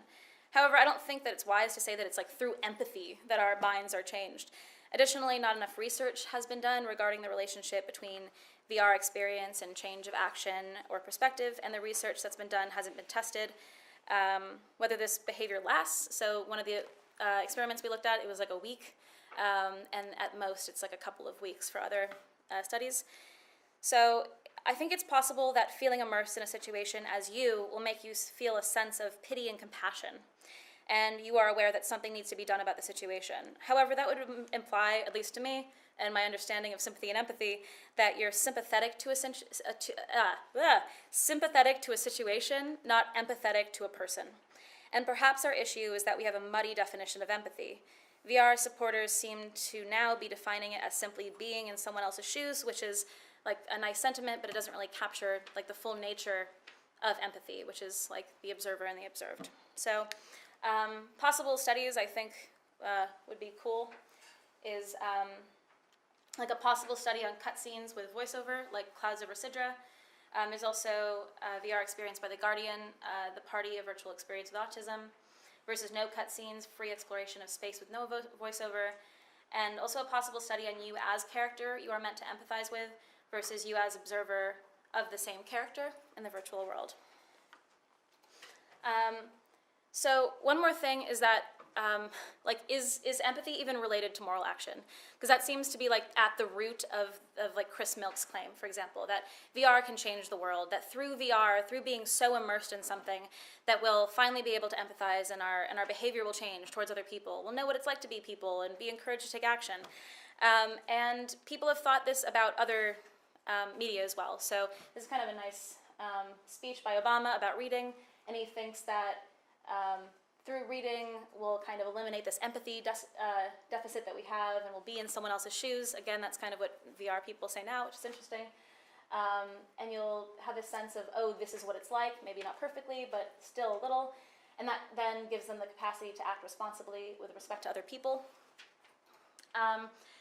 However, I don't think that it's wise to say that it's like through empathy that our minds are changed. Additionally, not enough research has been done regarding the relationship between VR experience and change of action or perspective, and the research that's been done hasn't been tested. Whether this behavior lasts, so one of the experiments we looked at, it was like a week, and at most it's like a couple of weeks for other studies. So I think it's possible that feeling immersed in a situation as you will make you feel a sense of pity and compassion, and you are aware that something needs to be done about the situation. However, that would imply, at least to me, and my understanding of sympathy and empathy, that you're sympathetic to a situation, not empathetic to a person. And perhaps our issue is that we have a muddy definition of empathy. VR supporters seem to now be defining it as simply being in someone else's shoes, which is like a nice sentiment, but it doesn't really capture like the full nature of empathy, which is like the observer and the observed. So possible studies I think would be cool is like a possible study on cutscenes with voiceover, like Clouds Over Sidra. There's also a VR experience by The Guardian, The Party, a Virtual Experience with Autism, versus no cutscenes, free exploration of space with no voiceover, and also a possible study on you as character you are meant to empathize with versus you as observer of the same character in the virtual world. So one more thing is that, like, is empathy even related to moral action? Because that seems to be like at the root of like Chris Milk's claim, for example, that VR can change the world, that through VR, through being so immersed in something, that we'll finally be able to empathize and our behavior will change towards other people. We'll know what it's like to be people and be encouraged to take action. And people have thought this about other media as well. So this is kind of a nice speech by Obama about reading, and he thinks that through reading, we'll kind of eliminate this empathy deficit that we have, and we'll be in someone else's shoes. Again, that's kind of what VR people say now, which is interesting. And you'll have this sense of, oh, this is what it's like, maybe not perfectly, but still a little. And that then gives them the capacity to act responsibly with respect to other people.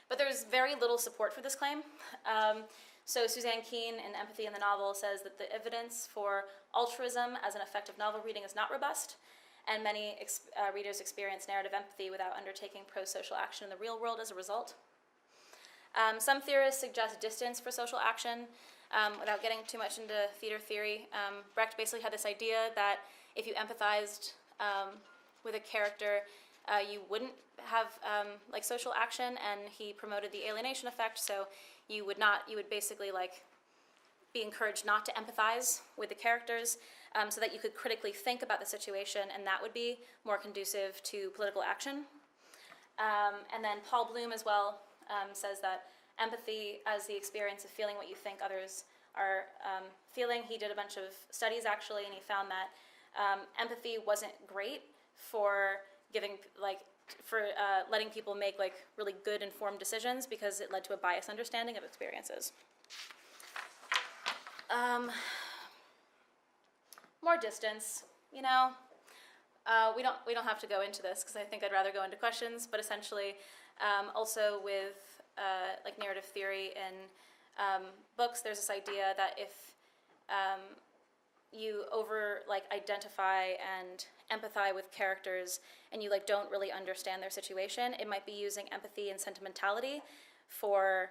But there's very little support for this claim. So Suzanne Keene in Empathy in the Novel says that the evidence for altruism as an effective novel reading is not robust, and many readers experience narrative empathy without undertaking pro-social action in the real world as a result. Some theorists suggest distance for social action. Without getting too much into theater theory, Brecht basically had this idea that if you empathized with a character, you wouldn't have like social action, and he promoted the alienation effect. So you would basically like be encouraged not to empathize with the characters, so that you could critically think about the situation, and that would be more conducive to political action. And then Paul Bloom as well says that empathy as the experience of feeling what you think others are feeling. He did a bunch of studies actually, and he found that empathy wasn't great for letting people make like really good informed decisions, because it led to a biased understanding of experiences. More distance, you know. We don't have to go into this because I think I'd rather go into questions. But essentially, also with like narrative theory in books, there's this idea that if you identify and empathize with characters and you like don't really understand their situation, it might be using empathy and sentimentality for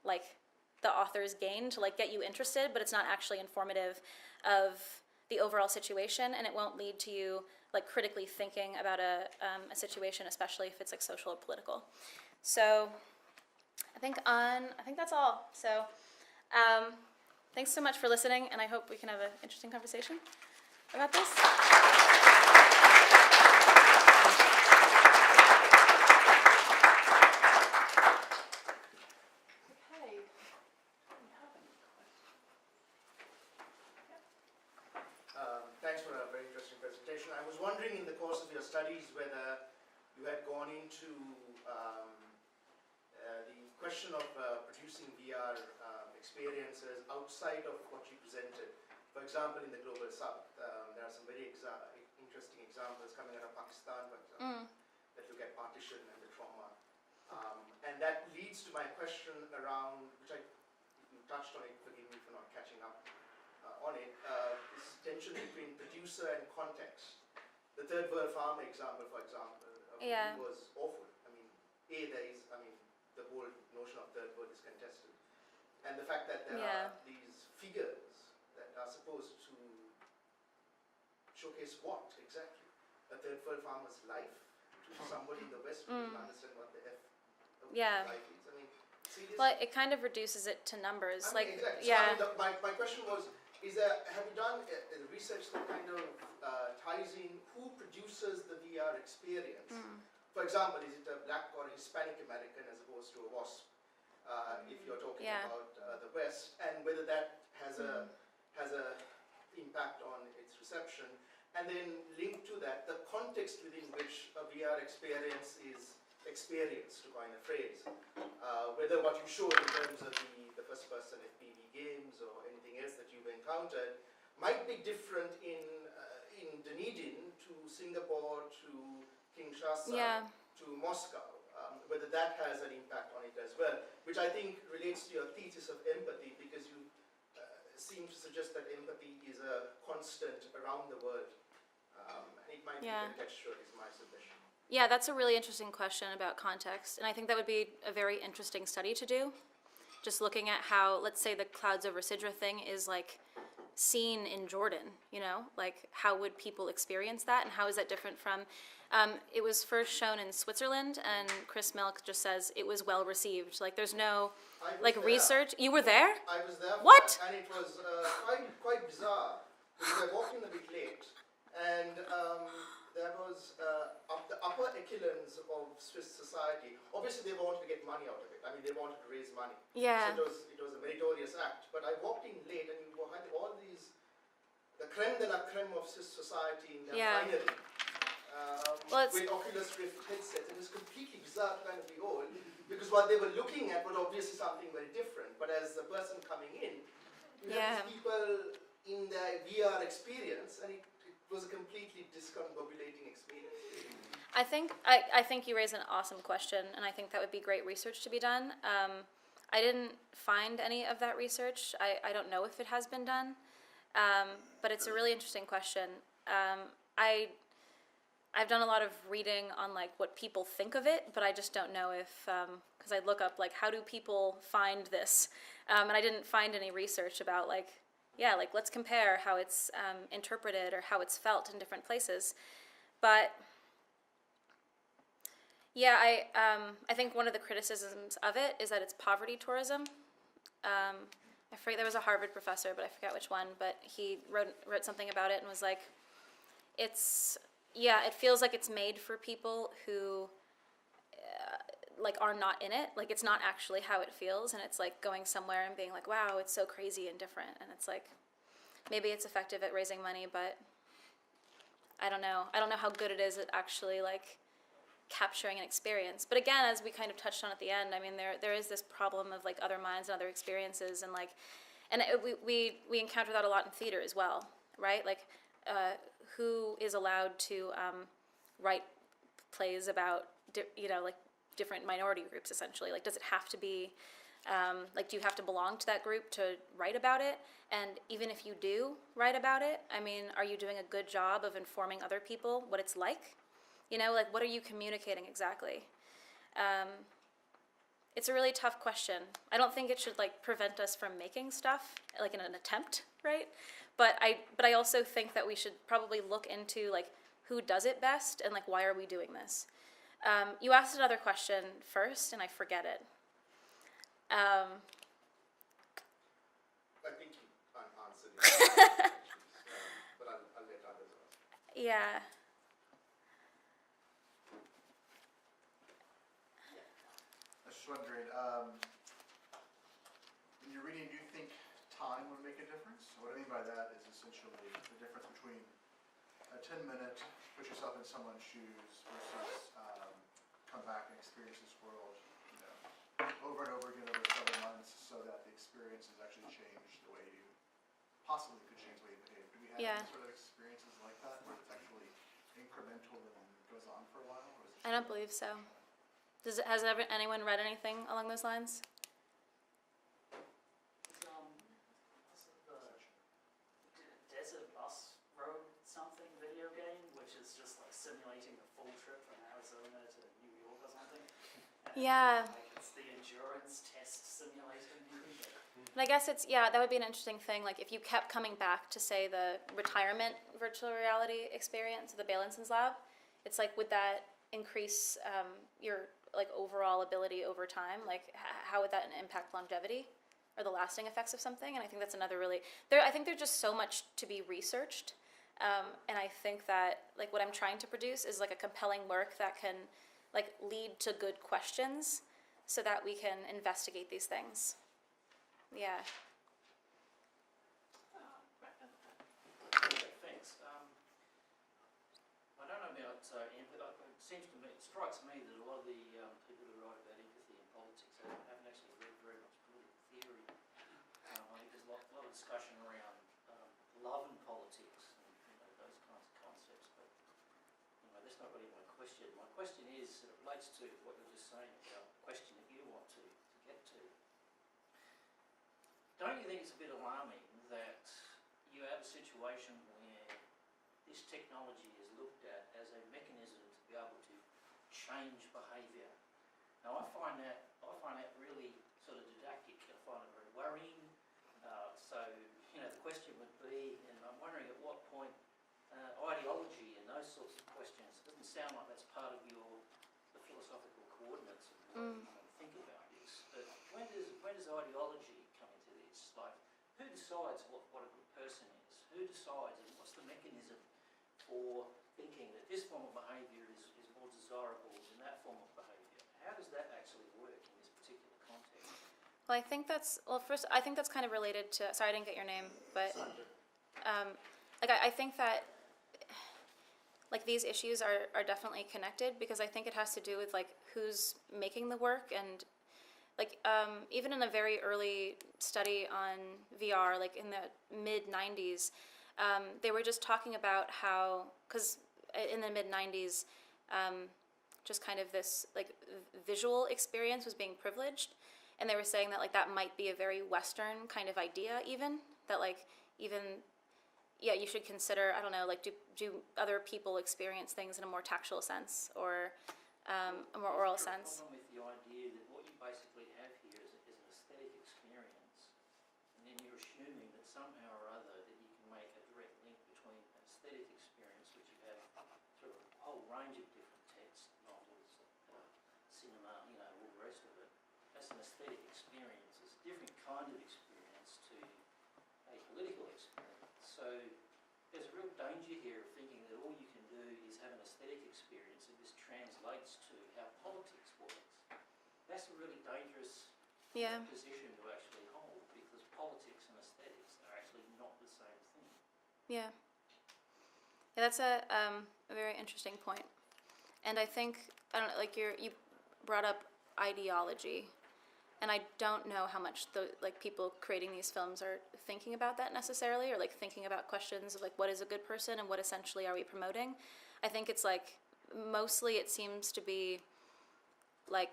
like the author's gain to like get you interested, but it's not actually informative of the overall situation, and it won't lead to you like critically thinking about a situation, especially if it's like social or political. So I think that's all. So thanks so much for listening, and I hope we can have an interesting conversation about this. Thanks for a very interesting presentation. I was wondering in the course of your studies whether you had gone into the question of producing VR experiences outside of what you presented. For example, in the Global South, there are some very interesting examples coming out of Pakistan, for example, that look at partition and the trauma. And that leads to my question around, which you touched on it, forgive me for not catching up on it, this tension between producer and context. The Third World Farmer example, for example, was awful. I mean, the whole notion of third world is contested. And the fact that there are these figures that are supposed to showcase what exactly? A third world farmer's life to somebody in the West who doesn't understand what the life is. I mean, seriously? Well, it kind of reduces it to numbers. Exactly. So, my question was, have you done research that kind of ties in who produces the VR experience? For example, is it a black or a Hispanic American as opposed to a WASP? If you're talking about the West, and whether that has a impact on its reception, and then linked to that, the context within which a VR experience is experienced, to coin a phrase, whether what you showed in terms of the first-person FPV games or anything else that you've encountered might be different in Dunedin to Singapore to Kinshasa to Moscow, whether that has an impact on it as well, which I think relates to your thesis of empathy, because you seem to suggest that empathy is a constant around the world. And it might be contextual, is my submission. Yeah, that's a really interesting question about context, and I think that would be a very interesting study to do. Just looking at how, let's say, the clouds over Sidra thing is like seen in Jordan, you know, like how would people experience that, and how is that different from? It was first shown in Switzerland, and Chris Milk just says it was well received. Like there's no research. You were there? I was there. What? And it was quite bizarre, because I walked in a bit late, and there was the upper echelons of Swiss society. Obviously, they wanted to get money out of it. I mean, they wanted to raise money. Yeah. So it was a meritorious act. But I walked in late, and you had all these, the creme de la creme of Swiss society in their finery. With Oculus Rift headsets. It was completely bizarre to kind of behold, because what they were looking at was obviously something very different. But as the person coming in, you have these people in their VR experience, and it was a completely discombobulating experience. I think you raise an awesome question, and I think that would be great research to be done. I didn't find any of that research. I don't know if it has been done, but it's a really interesting question. I've done a lot of reading on like what people think of it, but I just don't know if, because I look up like how do people find this, and I didn't find any research about like, yeah, like let's compare how it's interpreted or how it's felt in different places. But yeah, I think one of the criticisms of it is that it's poverty tourism. I forget, there was a Harvard professor, but I forget which one, but he wrote something about it and was like, it feels like it's made for people who like are not in it. Like it's not actually how it feels, and it's like going somewhere and being like, wow, it's so crazy and different. And it's like, maybe it's effective at raising money, but I don't know. I don't know how good it is at actually like capturing an experience. But again, as we kind of touched on at the end, I mean, there is this problem of like other minds and other experiences, and like, we encounter that a lot in theater as well, right? Like, who is allowed to write plays about, like different minority groups essentially? Like, does it have to be, like, do you have to belong to that group to write about it? And even if you do write about it, I mean, are you doing a good job of informing other people what it's like? Like, what are you communicating exactly? It's a really tough question. I don't think it should, like, prevent us from making stuff, like, in an attempt, right? But I also think that we should probably look into, like, who does it best and, like, why are we doing this? You asked another question first, and I forget it. I think you answered it, but I'll let others ask. Yeah. I was just wondering, when you're reading, do you think time would make a difference? What I mean by that is essentially the difference between a 10-minute, put yourself in someone's shoes versus come back and experience this world, over and over again over several months, so that the experience has actually changed the way you possibly could change the way you behave. Do we have any sort of experiences like that, where it's actually incremental and goes on for a while? Or is it I don't believe so. Has anyone read anything along those lines? Desert Bus Road something video game, which is just like simulating a full trip from Arizona to New York or something. And Yeah. like it's the endurance test simulator. And I guess that would be an interesting thing. Like, if you kept coming back to, say, the retirement virtual reality experience, the Bailenson lab, it's like, would that increase your like overall ability over time? Like, how would that impact longevity or the lasting effects of something? And I think that's another I think there's just so much to be researched. And I think that, like, what I'm trying to produce is like a compelling work that can like lead to good questions so that we can investigate these things. Yeah. Thanks. I don't know about empathy. It strikes me that a lot of the people who write about empathy and politics haven't actually read very much political theory. I think there's a lot of discussion around love and politics and those kinds of concepts. But that's not really my question. My question is, it relates to what you were just saying about the question that you want to get to. Don't you think it's a bit alarming that you have a situation where this technology is looked at as a mechanism to be able to change behaviour? Now I find that really sort of didactic. I find it very worrying. So the question would be, and I'm wondering at what point ideology and those sorts of questions, it doesn't sound like that's part of the philosophical coordinates of what you think about this. But when does ideology come into this? Like, who decides what a good person is? Who decides, and what's the mechanism for thinking that this form of behaviour is more desirable than that form of behaviour? How does that actually work in this particular context? Well, I think that's kind of related to. Sorry, I didn't get your name, but I think that like these issues are definitely connected, because I think it has to do with like who's making the work, and like even in a very early study on VR, like in the mid-90s, they were just talking about how, because in the mid-90s, just kind of this like visual experience was being privileged, and they were saying that like that might be a very Western kind of idea, even that like even yeah, you should consider, I don't know, like, do other people experience things in a more tactile sense, or a more oral Is there a sense? problem with the idea that what you basically have here is an aesthetic experience, and then you're assuming that somehow or other that you can make a direct link between an aesthetic experience, which you have through a whole range of different texts, novels, cinema, you know, all the rest of it. That's an aesthetic experience. It's a different kind of experience to a political experience. So there's a real danger here of thinking that all you can do is have an aesthetic experience and this translates to how politics works. That's a really dangerous Yeah. position to actually hold, because politics and aesthetics are actually not the same thing. Yeah. Yeah, that's a very interesting point. And I think, I don't know, like you brought up ideology, and I don't know how much the like people creating these films are thinking about that necessarily, or like thinking about questions of like what is a good person and what essentially are we promoting. I think it's like mostly it seems to be like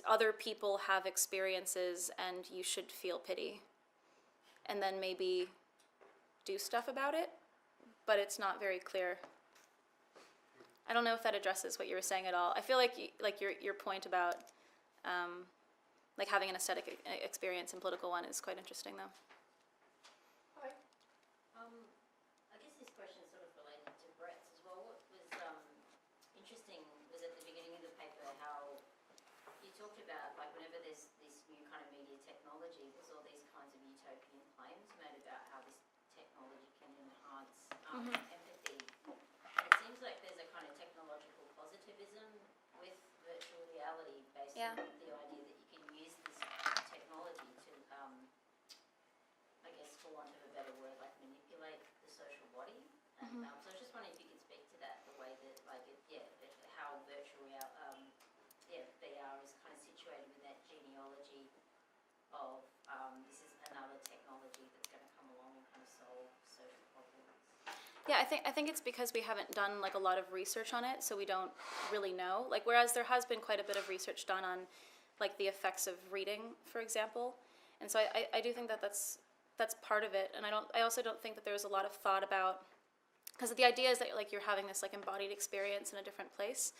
other people have experiences and you should feel pity, and then maybe do stuff about it, but it's not very clear. I don't know if that addresses what you were saying at all. I feel like your point about like having an aesthetic experience and political one is quite interesting, though. I guess this question is sort of related to Brett's as well. What was interesting was at the beginning of the paper how you talked about like whenever there's this new kind of media technology, there's all these kinds of utopian claims made about how this technology can enhance empathy. And it seems like there's a kind of technological positivism with virtual reality based Yeah. on the idea that you can use this technology to, I guess for want of a better word, like manipulate the social body. And, so I was just wondering if you could speak to that, the way that like how virtual VR is kind of situated with that genealogy of this is another technology that's going to come along and kind of solve social problems. Yeah, I think it's because we haven't done like a lot of research on it, so we don't really know. Like whereas there has been quite a bit of research done on like the effects of reading, for example, and so I do think that that's part of it. And I also don't think that there's a lot of thought about, because the idea is that like you're having this like embodied experience in a different place,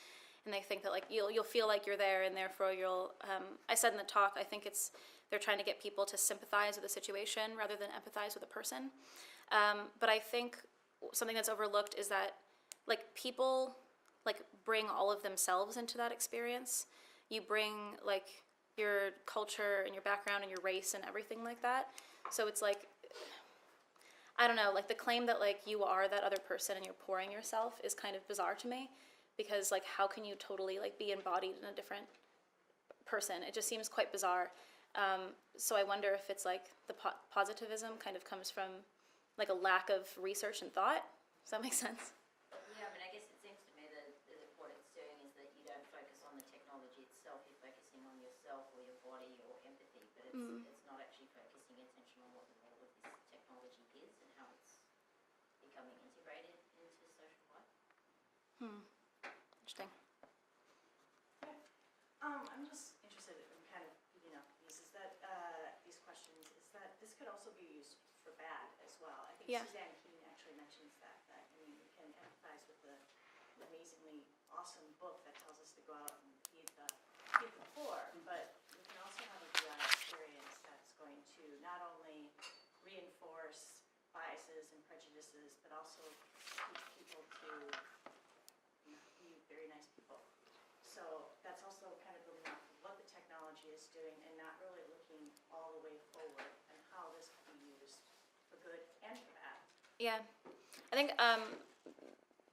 and they think that like you'll feel like you're there, and therefore you'll. I said in the talk, I think they're trying to get people to sympathize with the situation rather than empathize with a person. But I think something that's overlooked is that like people like bring all of themselves into that experience. You bring like your culture and your background and your race and everything like that. So it's like, I don't know, like the claim that like you are that other person and you're pouring yourself is kind of bizarre to me, because like how can you totally like be embodied in a different person? It just seems quite bizarre. So I wonder if it's like the positivism kind of comes from like a lack of research and thought. Does that make sense? Yeah, I mean, I guess it seems to me that what it's doing is that you don't focus on the technology itself, you're focusing on yourself or your body or empathy, but it's not actually focusing attention on what the role of this technology is and how it's becoming integrated into social life. Interesting. I'm just interested in kind of picking up these questions, is that this could also be used for bad as well. I think Yeah. Suzanne Keene actually mentions that I mean, we can empathize with the amazingly awesome book that tells us to go out and feed the poor, but we can also have a VR experience that's going to not only reinforce biases and prejudices, but also teach people to be very nice people. So that's also kind of building off of what the technology is doing and not really looking all the way forward and how this can be used for good and for bad. Yeah, I think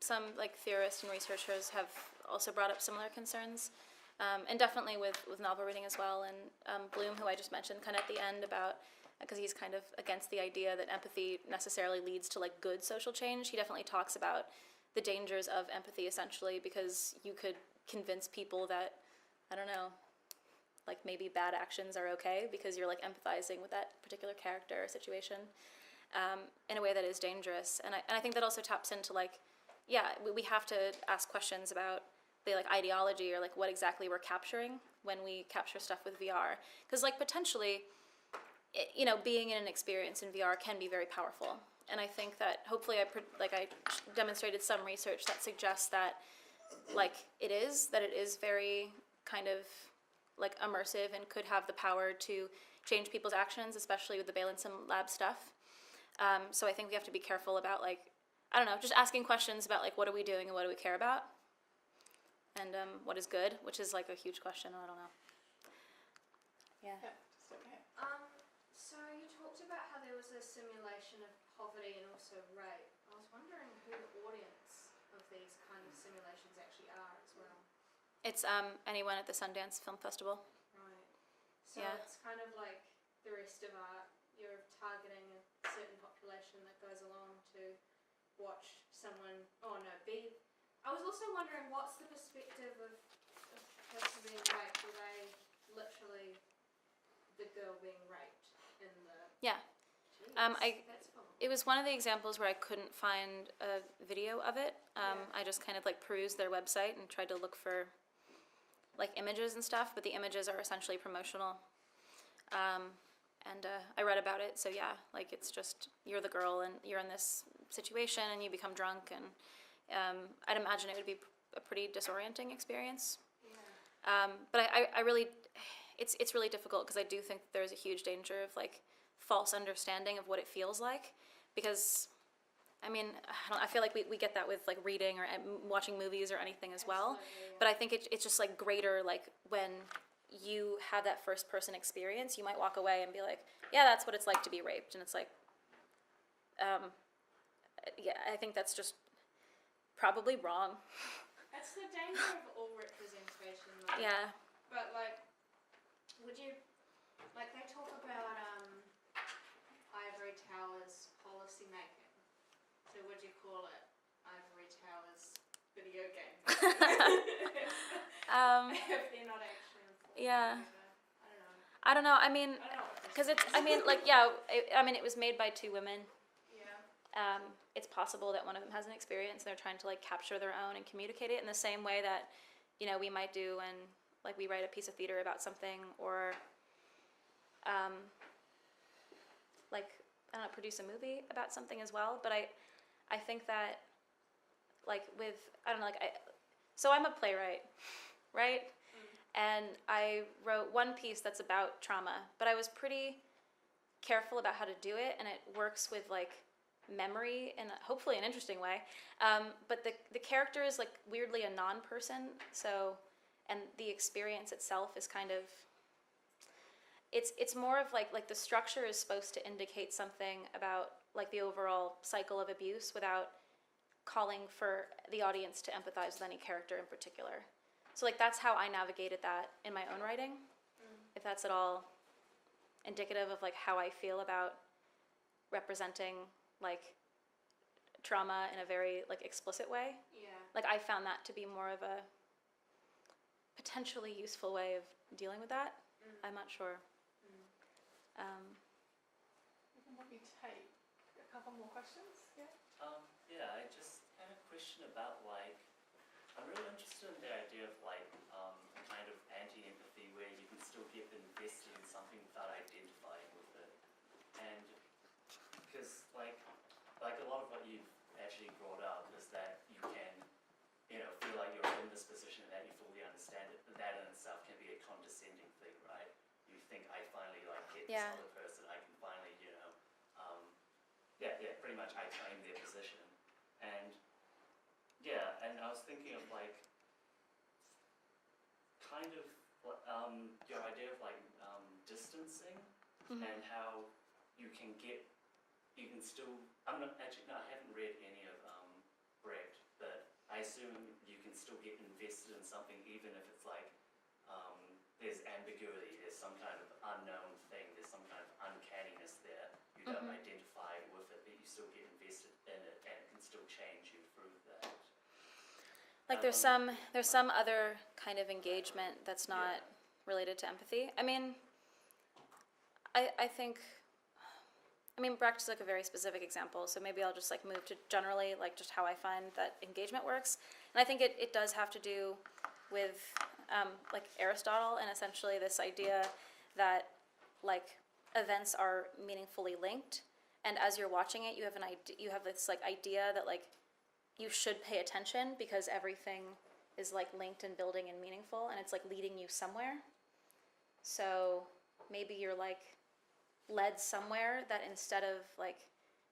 some like theorists and researchers have also brought up similar concerns, and definitely with novel reading as well. And Bloom, who I just mentioned, kind of at the end about, because he's kind of against the idea that empathy necessarily leads to like good social change. He definitely talks about the dangers of empathy, essentially, because you could convince people that, I don't know, like maybe bad actions are okay because you're like empathizing with that particular character or situation in a way that is dangerous. And I think that also taps into like, yeah, we have to ask questions about the like ideology or like what exactly we're capturing when we capture stuff with VR. Because like potentially, being in an experience in VR can be very powerful. and I think that hopefully I demonstrated some research that suggests that like it is very kind of like immersive and could have the power to change people's actions, especially with the Bailenson lab stuff. So I think we have to be careful about like, I don't know, just asking questions about like what are we doing and what do we care about, and what is good, which is like a huge question. I don't know. Yeah. Just okay. So you talked about how there was a simulation of poverty and also rape. I was wondering who the audience of these kind of simulations actually are as well. It's anyone at the Sundance Film Festival. Right. So Yeah. it's kind of like the rest of art. You're targeting a certain population that goes along to watch someone. Oh no, be. I was also wondering what's the perspective of the person being raped? Were they literally the girl being raped in the? Yeah. Jeez, that's fun. It was one of the examples where I couldn't find a video of it. I just kind of like perused their website and tried to look for like images and stuff, but the images are essentially promotional. And I read about it, so yeah, like it's just you're the girl and you're in this situation and you become drunk, and I'd imagine it would be a pretty disorienting experience. Yeah. But I really, it's really difficult because I do think there's a huge danger of like false understanding of what it feels like, because I mean, I feel like we get that with like reading or watching movies or anything as well. Absolutely, yeah. But I think it's just like greater, like when you have that first person experience, you might walk away and be like, yeah, that's what it's like to be raped. And it's like, yeah, I think that's just probably wrong. That's the danger of all representation, though. Yeah. But like, would you, like they talk about ivory towers policy making. So would you call it ivory towers video game? If they're not actually enforced. Yeah. I I don't don't know. know. I mean, I don't know what this because it's, is. I mean, like, yeah, I mean, it was made by two women. Yeah. It's possible that one of them has an experience and they're trying to like capture their own and communicate it in the same way that, you know, we might do when like we write a piece of theater about something, or like, I don't know, produce a movie about something as well. But I think that like with, I don't know, like so I'm a playwright, right? And I wrote one piece that's about trauma, but I was pretty careful about how to do it, and it works with like memory in hopefully an interesting way. But the character is like weirdly a non-person, so, and the experience itself is kind of, it's more of like the structure is supposed to indicate something about like the overall cycle of abuse without calling for the audience to empathize with any character in particular. So like that's how I navigated that in my own writing, if that's at all indicative of like how I feel about representing like trauma in a very like explicit way. Yeah. Like I found that to be more of a potentially useful way of dealing with that. I'm not sure. We can maybe take a couple more questions. Yeah. Yeah, I just had a question about like, I'm really interested in the idea of like kind of anti-empathy where you can still get invested in something without identifying with it. And because like a lot of what you've actually brought up is that you can, you know, feel like you're in this position that you fully understand it, but that in itself can be a condescending thing, right? You think, I finally like get this Yeah. other person, I can finally, you know, pretty much I claim their position. And yeah, and I was thinking of like kind of your idea of like distancing and how you can still, I haven't read any of Brecht, but I assume you can still get invested in something even if it's like there's ambiguity, there's some kind of unknown thing, there's some kind of uncanniness there. You don't identify with it, but you still get invested in it, and it can still change you through that. Like there's some other kind of engagement that's not related to empathy. I mean, I think, Brecht is like a very specific example, so maybe I'll just like move to generally like just how I find that engagement works. And I think it does have to do with like Aristotle, and essentially this idea that like events are meaningfully linked, and as you're watching it, you have this like idea that like you should pay attention because everything is like linked and building and meaningful, and it's like leading you somewhere. So maybe you're like led somewhere that instead of like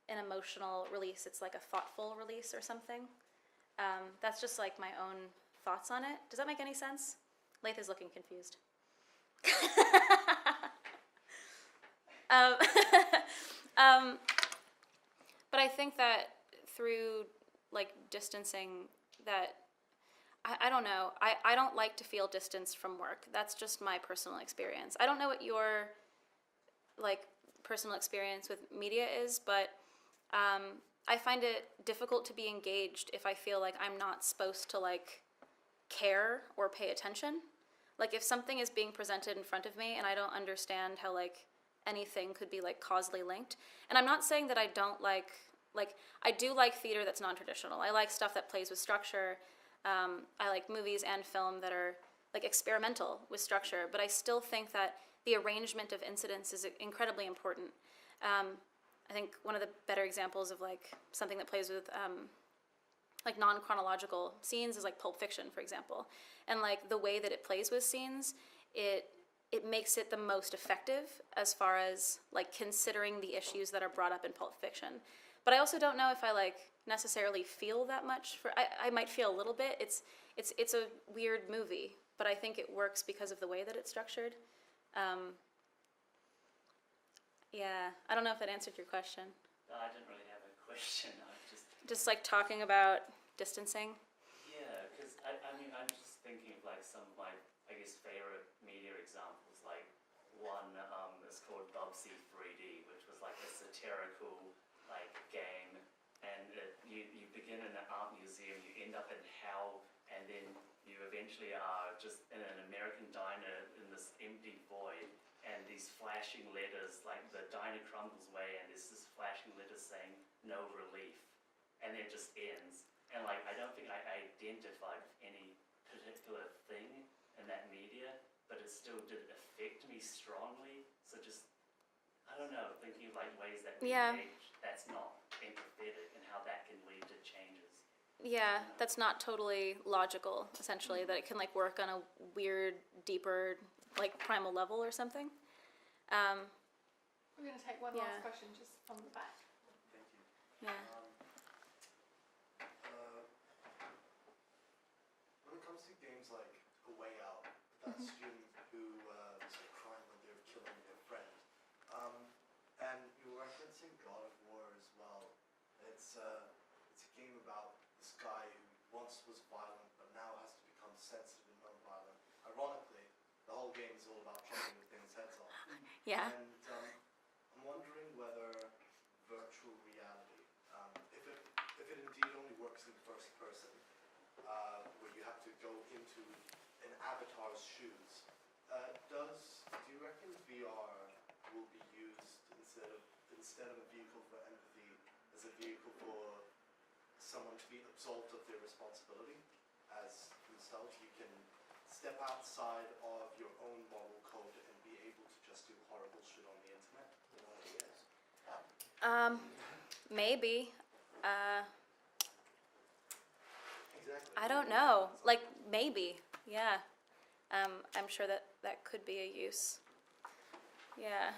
an emotional release, it's like a thoughtful release or something. That's just like my own thoughts on it. Does that make any sense? Lath is looking confused. But I think that through like distancing, that I don't know. I don't like to feel distanced from work. That's just my personal experience. I don't know what your like personal experience with media is, but I find it difficult to be engaged if I feel like I'm not supposed to like care or pay attention. Like if something is being presented in front of me and I don't understand how like anything could be like causally linked. And I'm not saying that I don't like I do like theater that's non-traditional. I like stuff that plays with structure. I like movies and film that are like experimental with structure, but I still think that the arrangement of incidents is incredibly important. I think one of the better examples of like something that plays with like non-chronological scenes is like Pulp Fiction, for example. And like the way that it plays with scenes, it makes it the most effective as far as like considering the issues that are brought up in Pulp Fiction. But I also don't know if I like necessarily feel that much for. I might feel a little bit. It's a weird movie, but I think it works because of the way that it's structured. Yeah, I don't know if that answered your question. No, I didn't really have a question. I was Just like talking about distancing. yeah, because I mean, I'm just thinking of like some of my, I guess, favorite media examples. Like one is called Bubsy 3D, which was like a satirical like game, and you begin in an art museum, you end up in hell, and then you eventually are just in an American diner in this empty void, and these flashing letters, like the diner crumbles away, and there's this flashing letter saying no relief, and then it just ends. And like I don't think I identified with any particular thing in that media, but it still did affect me strongly. So just I don't know, thinking of like ways that we engage that's not empathetic and how that can lead to changes. Yeah, that's not totally logical, essentially, that it can like work on a weird, deeper, like primal level or something. We're going to take one last question just from the back. Thank you. Yeah. When it comes to games like A Way Out, that student who was crying when they were killing their friend, and you were referencing God of War as well. It's a game about this guy who once was violent but now has to become sensitive and non-violent. Ironically, the whole game is all about chopping the things' heads off. Yeah. And I'm wondering whether virtual reality, if it indeed only works in first person, where you have to go into an avatar's shoes, do you reckon VR will be used instead of a vehicle for empathy, as a vehicle for someone to be absolved of their responsibility as themselves? You can step outside of your own moral code and be able to just do horrible shit on the internet? Maybe. Exactly. I don't know. Like, maybe. Yeah. I'm sure that could be a use. Yeah.